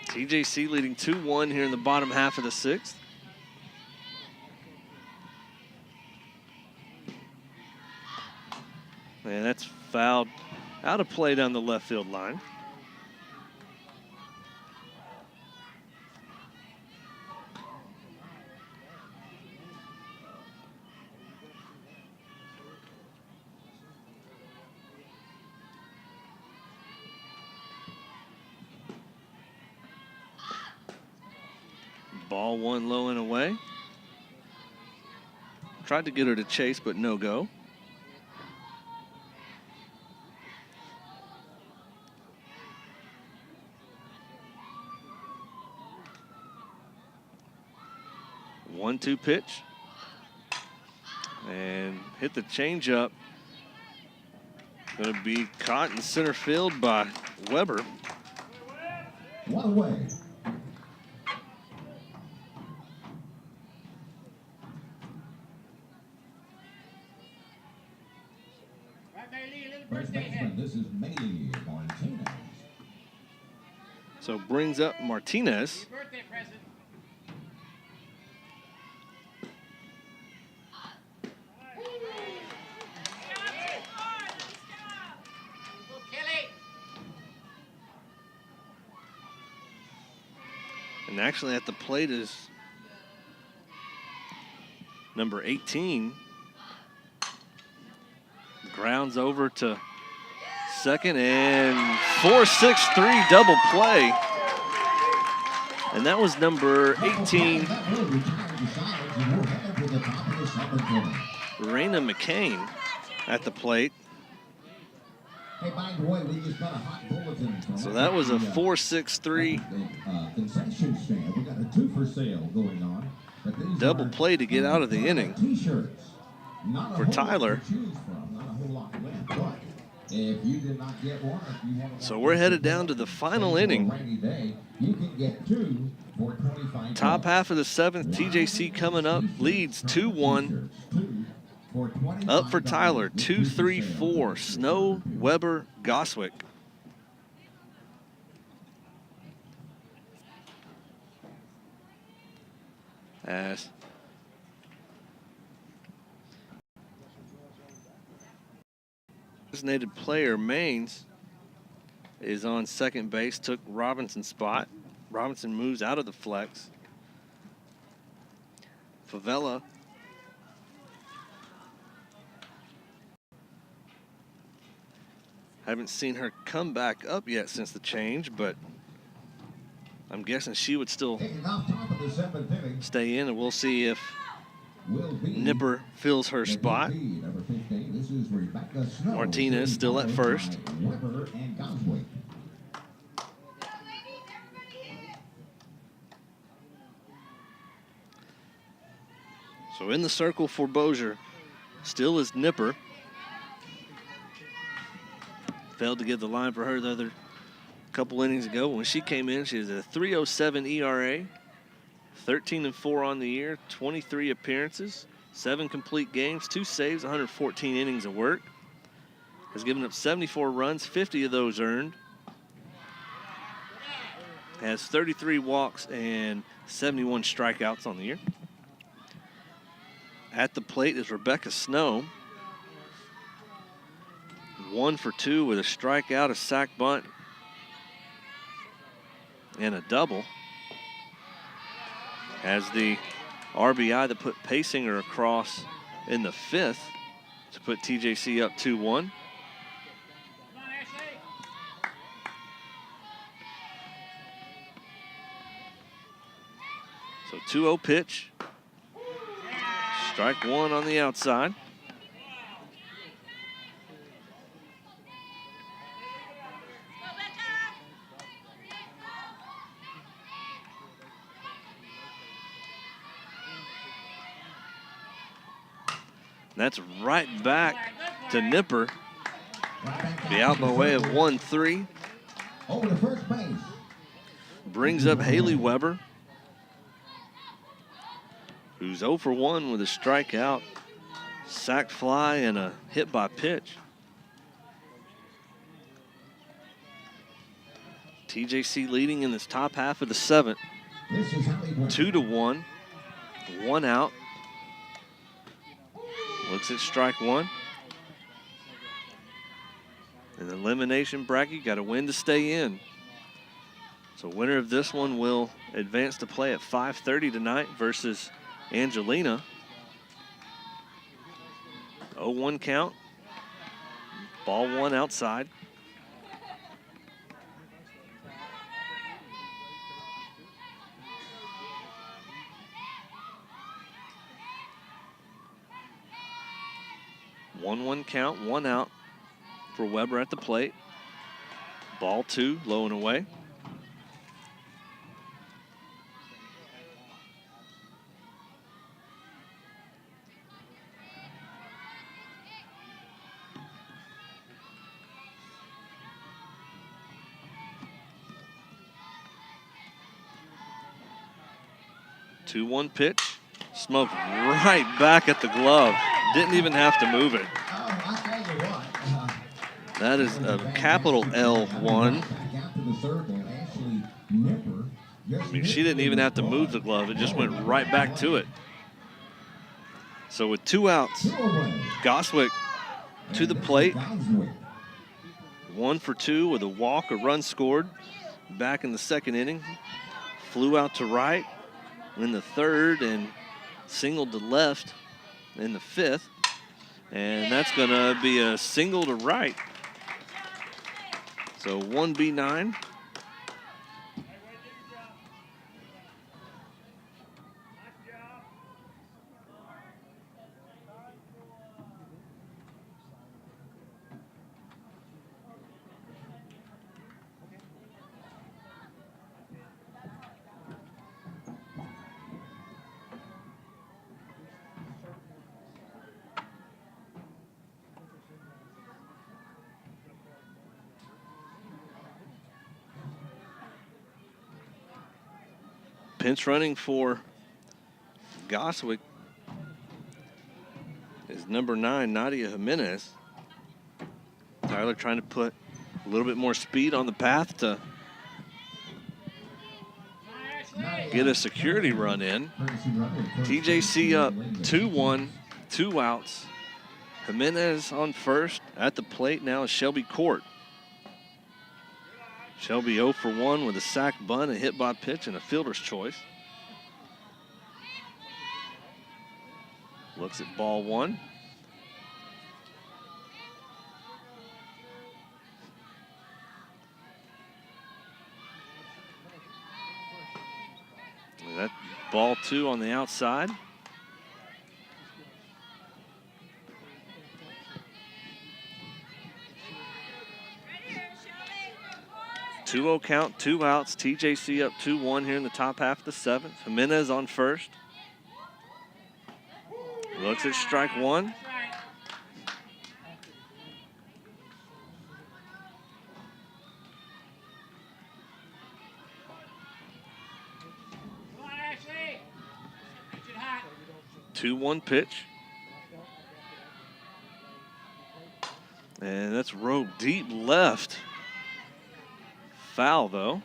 TJC leading 2-1 here in the bottom half of the 6th. And that's fouled out of play down the left field line. Ball one low and away. Tried to get her to chase, but no go. One-two pitch. And hit the changeup. Going to be caught in center field by Weber. One away. Right, Bailey, a little First birthday baseman, hat. this is Bailey Martinez. So brings up Martinez. Your birthday present. Go, Kelly. And actually at the plate is number 18. Grounds over to second and 4-6-3 double play. And that was number 18, Raina McCain at the plate. Hey, by the way, we just got a hot bulletin from So that was a 4-6-3 concession stand. We got a 2 for sale going on. But these double are play to get out of the inning T-shirts. Not a for whole Tyler. lot to choose from. Not a whole lot left. But if you did not get one, if you want to So we're headed down to the final inning. rainy day, you can get 2 for $25. Top half of the seventh, TJC coming up, leads 2-1. Up for Tyler, 2-3-4, Snow, Weber, Goswick. As designated player Maines is on second base, took Robinson's spot. Robinson moves out of the flex. Favela haven't seen her come back up yet since the change, but I'm guessing she would still stay in, and we'll see if Nipper fills her spot. Martinez still at first. So in the circle for Bossier still is Nipper. Failed to get the line for her the other couple innings ago. When she came in, she has a 3.07 ERA, 13-4 on the year, 23 appearances, 7 complete games, 2 saves, 114 innings of work. Has given up 74 runs, 50 of those earned. Has 33 walks and 71 strikeouts on the year. At the plate is Rebecca Snow. 1 for 2 with a strikeout, a sac bunt, and a double. Has the RBI that put Paysinger across in the 5th to put TJC up 2-1. Come on, Ashley. So 2-0 pitch. Strike 1 on the outside. That's right back to Nipper. Be out by way of 1-3. Over to first base. Brings up Haley Weber, who's 0 for 1 with a strikeout, sac fly, and a hit by pitch. TJC leading in this top half of the 7th. 2-1. 1 out. Looks at strike 1. In the elimination bracket, got to win to stay in. So winner of this one will advance to play at 5:30 tonight versus Angelina. 0-1 count. Ball 1 outside. 1-1 count, 1 out for Weber at the plate. Ball 2, low and away. Two-one pitch, smoked right back at the glove. Didn't even have to move it. Oh, I tell you what. That is a capital L1. Back out to the circle. Ashley Nipper. I mean, she didn't even have to move the glove. It just went right back to it. So with 2 outs, Goswick to the plate. 1 for 2 with a walk, a run scored. Back in the second inning. Flew out to right in the third and singled to left in the fifth. And that's going to be a single to right. So 1B9. Pinch running for Goswick is number 9, Nadia Jimenez. Tyler trying to put a little bit more speed on the path to get a security run in. TJC up 2-1, 2 outs. Jimenez on first. At the plate now is Shelby Court. Shelby 0 for 1 with a sac bunt, a hit by pitch, and a fielder's choice. Looks at ball 1. And that ball 2 on the outside. 2-0 count, 2 outs. TJC up 2-1 here in the top half of the 7th. Jimenez on first. Looks at strike 1. Come on, Ashley. Pitch it hot. 2-1 pitch. And that's rope deep left. Foul, though.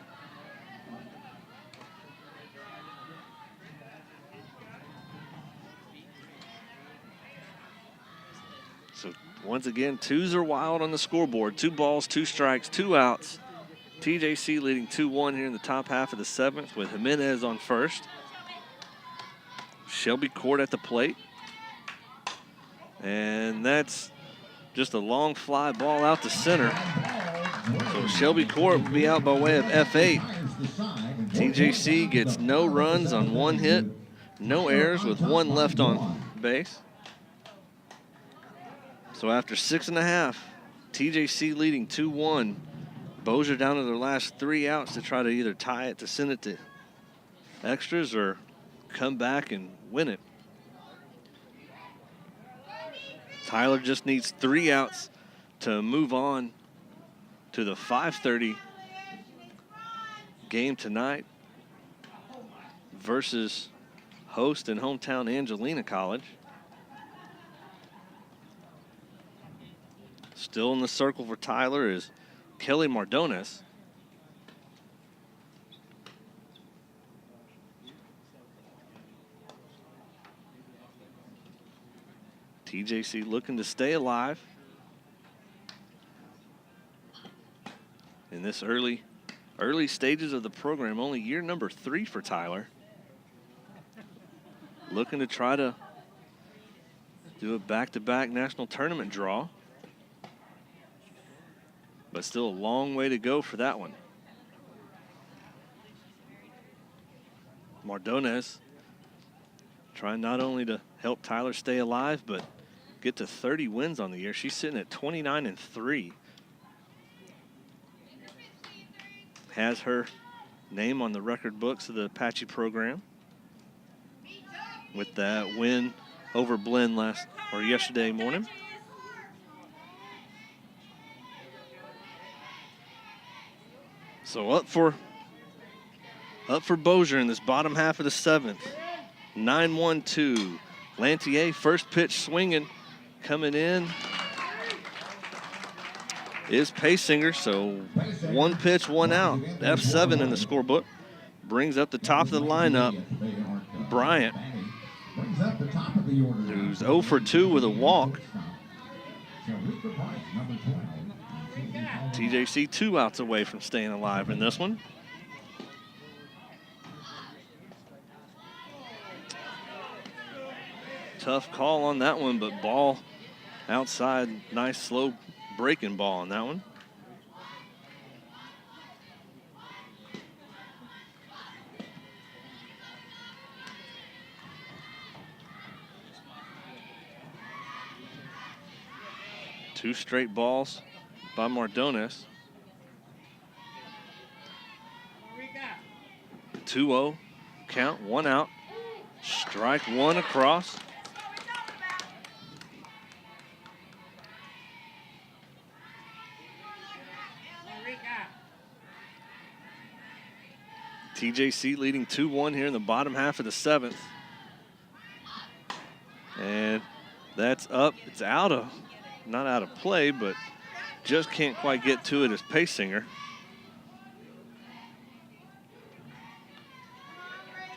So once again, 2s are wild on the scoreboard. 2 balls, 2 strikes, 2 outs. TJC leading 2-1 here in the top half of the 7th with Jimenez on first. Shelby Court at the plate. And that's just a long fly ball out to center. So Shelby Court will be out by way of F8. TJC gets no runs on 1 hit, no errors with 1 left on base. So after 6.5, TJC leading 2-1. Bossier down to their last 3 outs to try to either tie it to send it to extras or come back and win it. Tyler just needs 3 outs to move on to the 5:30 game tonight versus host and hometown Angelina College. Still in the circle for Tyler is Kelly Mardones. TJC looking to stay alive in this early stages of the program. Only year number 3 for Tyler. Looking to try to do a back-to-back national tournament draw. But still a long way to go for that one. Mardones trying not only to help Tyler stay alive, but get to 30 wins on the year. She's sitting at 29-3. Has her name on the record books of the Apache program with that win over Blinn yesterday morning. So up for Bossier in this bottom half of the 7th. 9-1-2. Lantier, first pitch swinging, coming in is Paysinger. So 1 pitch, 1 out. F7 in the scorebook. Brings up the top of the lineup, Bryant, who's 0 for 2 with a walk. TJC 2 outs away from staying alive in this one. Tough call on that one, but ball outside. Nice slow breaking ball on that one. Two straight balls by Mardones. 2-0 count, 1 out. Strike 1 across. TJC leading 2-1 here in the bottom half of the 7th. And that's up. It's not out of play, but just can't quite get to it as Paysinger.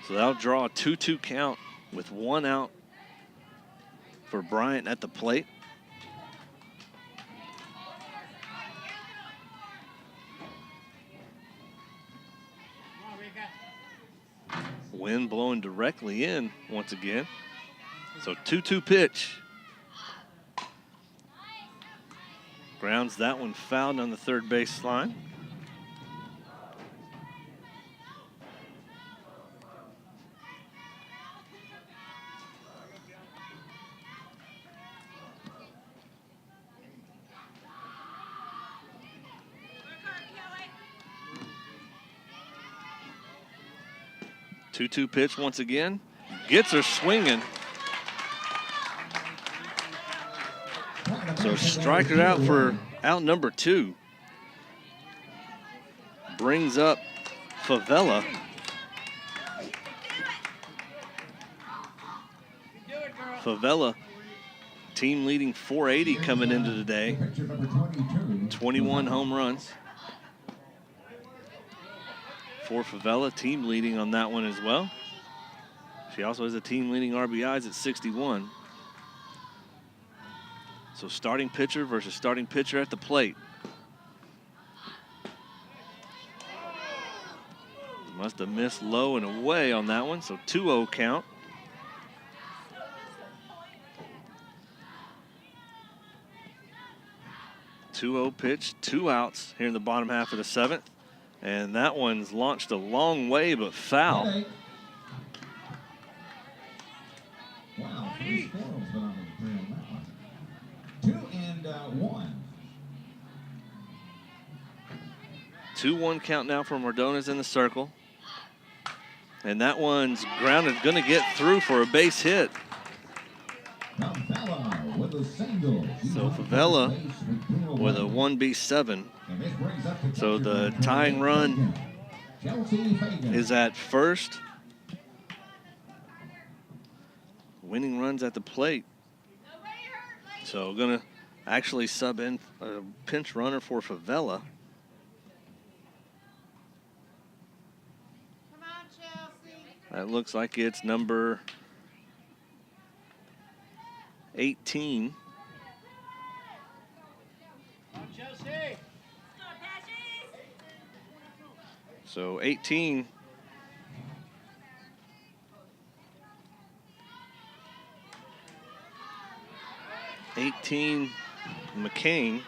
So that'll draw a 2-2 count with 1 out for Bryant at the plate. Wind blowing directly in once again. So 2-2 pitch. Grounds that one fouled on the third base line. Two-two pitch once again. Gets her swinging. So strike her out for out number 2. Brings up Favela. Favela, team leading 480 coming into today. 21 home runs. For Favela, team leading on that one as well. She also has a team leading RBIs at 61. So starting pitcher versus starting pitcher at the plate. Must have missed low and away on that one, so 2-0 count. Two-0 pitch, 2 outs here in the bottom half of the 7th. And that one's launched a long way, but foul. Wow, 3 squirrels been on the trail now. 2-1. 2-1 count now for Mardones in the circle. And that one's grounded, going to get through for a base hit. Favela with a single. So Favela with a 1B7. So the tying run is at first. Winning runs at the plate. So going to actually sub in a pinch runner for Favela. That looks like it's number 18. So 18. McCain.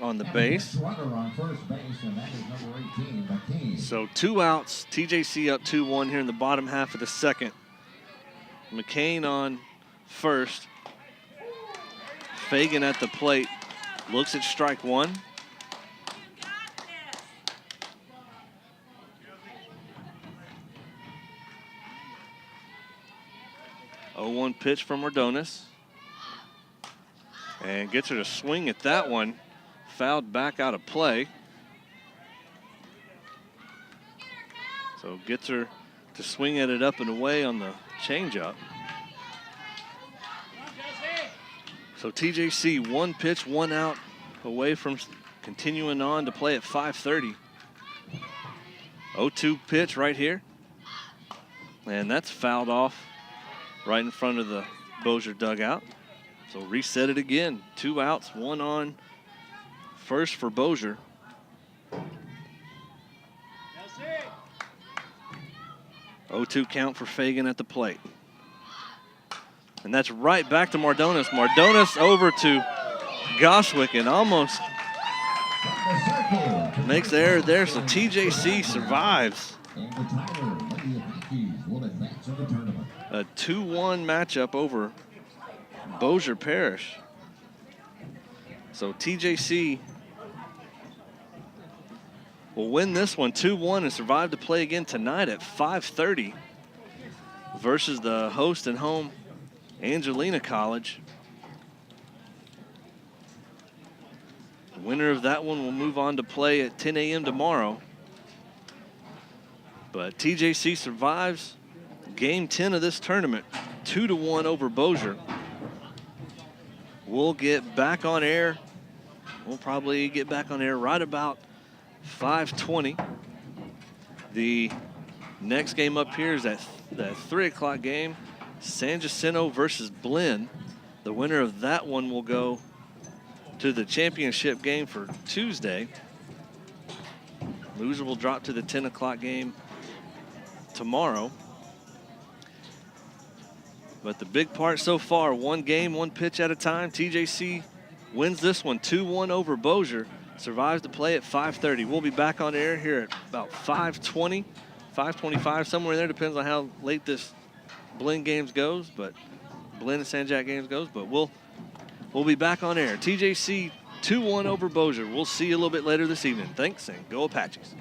on the And base. next runner on first base, and that is number 18, McKay. So 2 outs. TJC up 2-1 here in the bottom half of the second. McCain on first. Fagan at the plate. Looks at strike one. Oh, 1 pitch from Ordonis. And gets her to swing at that one. Fouled back out of play. So gets her to swing at it up and away on the changeup. So TJC 1 pitch, 1 out away from continuing on to play at 5:30. 0-2 pitch right here. And that's fouled off right in front of the Bossier dugout. So reset it again. 2 outs, 1 on first for Bossier. 0-2 count for Fagan at the plate. And that's right back to Mardonis. Mardonis over to Goshwick and almost makes the error there. So TJC survives. And the Tyler Lady Huskies will advance in the tournament. A 2-1 matchup over Bossier Parish. So TJC will win this one 2-1 and survive to play again tonight at 5:30 versus the host and home Angelina College. The winner of that one will move on to play at 10 a.m. tomorrow. But TJC survives game 10 of this tournament, 2-1 over Bossier. We'll get back on air. We'll probably get back on air right about 5:20. The next game up here is that 3 o'clock game, San Jacinto versus Blinn. The winner of that one will go to the championship game for Tuesday. Loser will drop to the 10 o'clock game tomorrow. But the big part so far, 1 game, 1 pitch at a time. TJC wins this one 2-1 over Bossier, survives to play at 5:30. We'll be back on air here at about 5:20, 5:25, somewhere in there. Depends on how late this Blinn games goes, but Blinn and San Jac games goes. But we'll be back on air. TJC 2-1 over Bossier. We'll see you a little bit later this evening. Thanks, and go Apaches.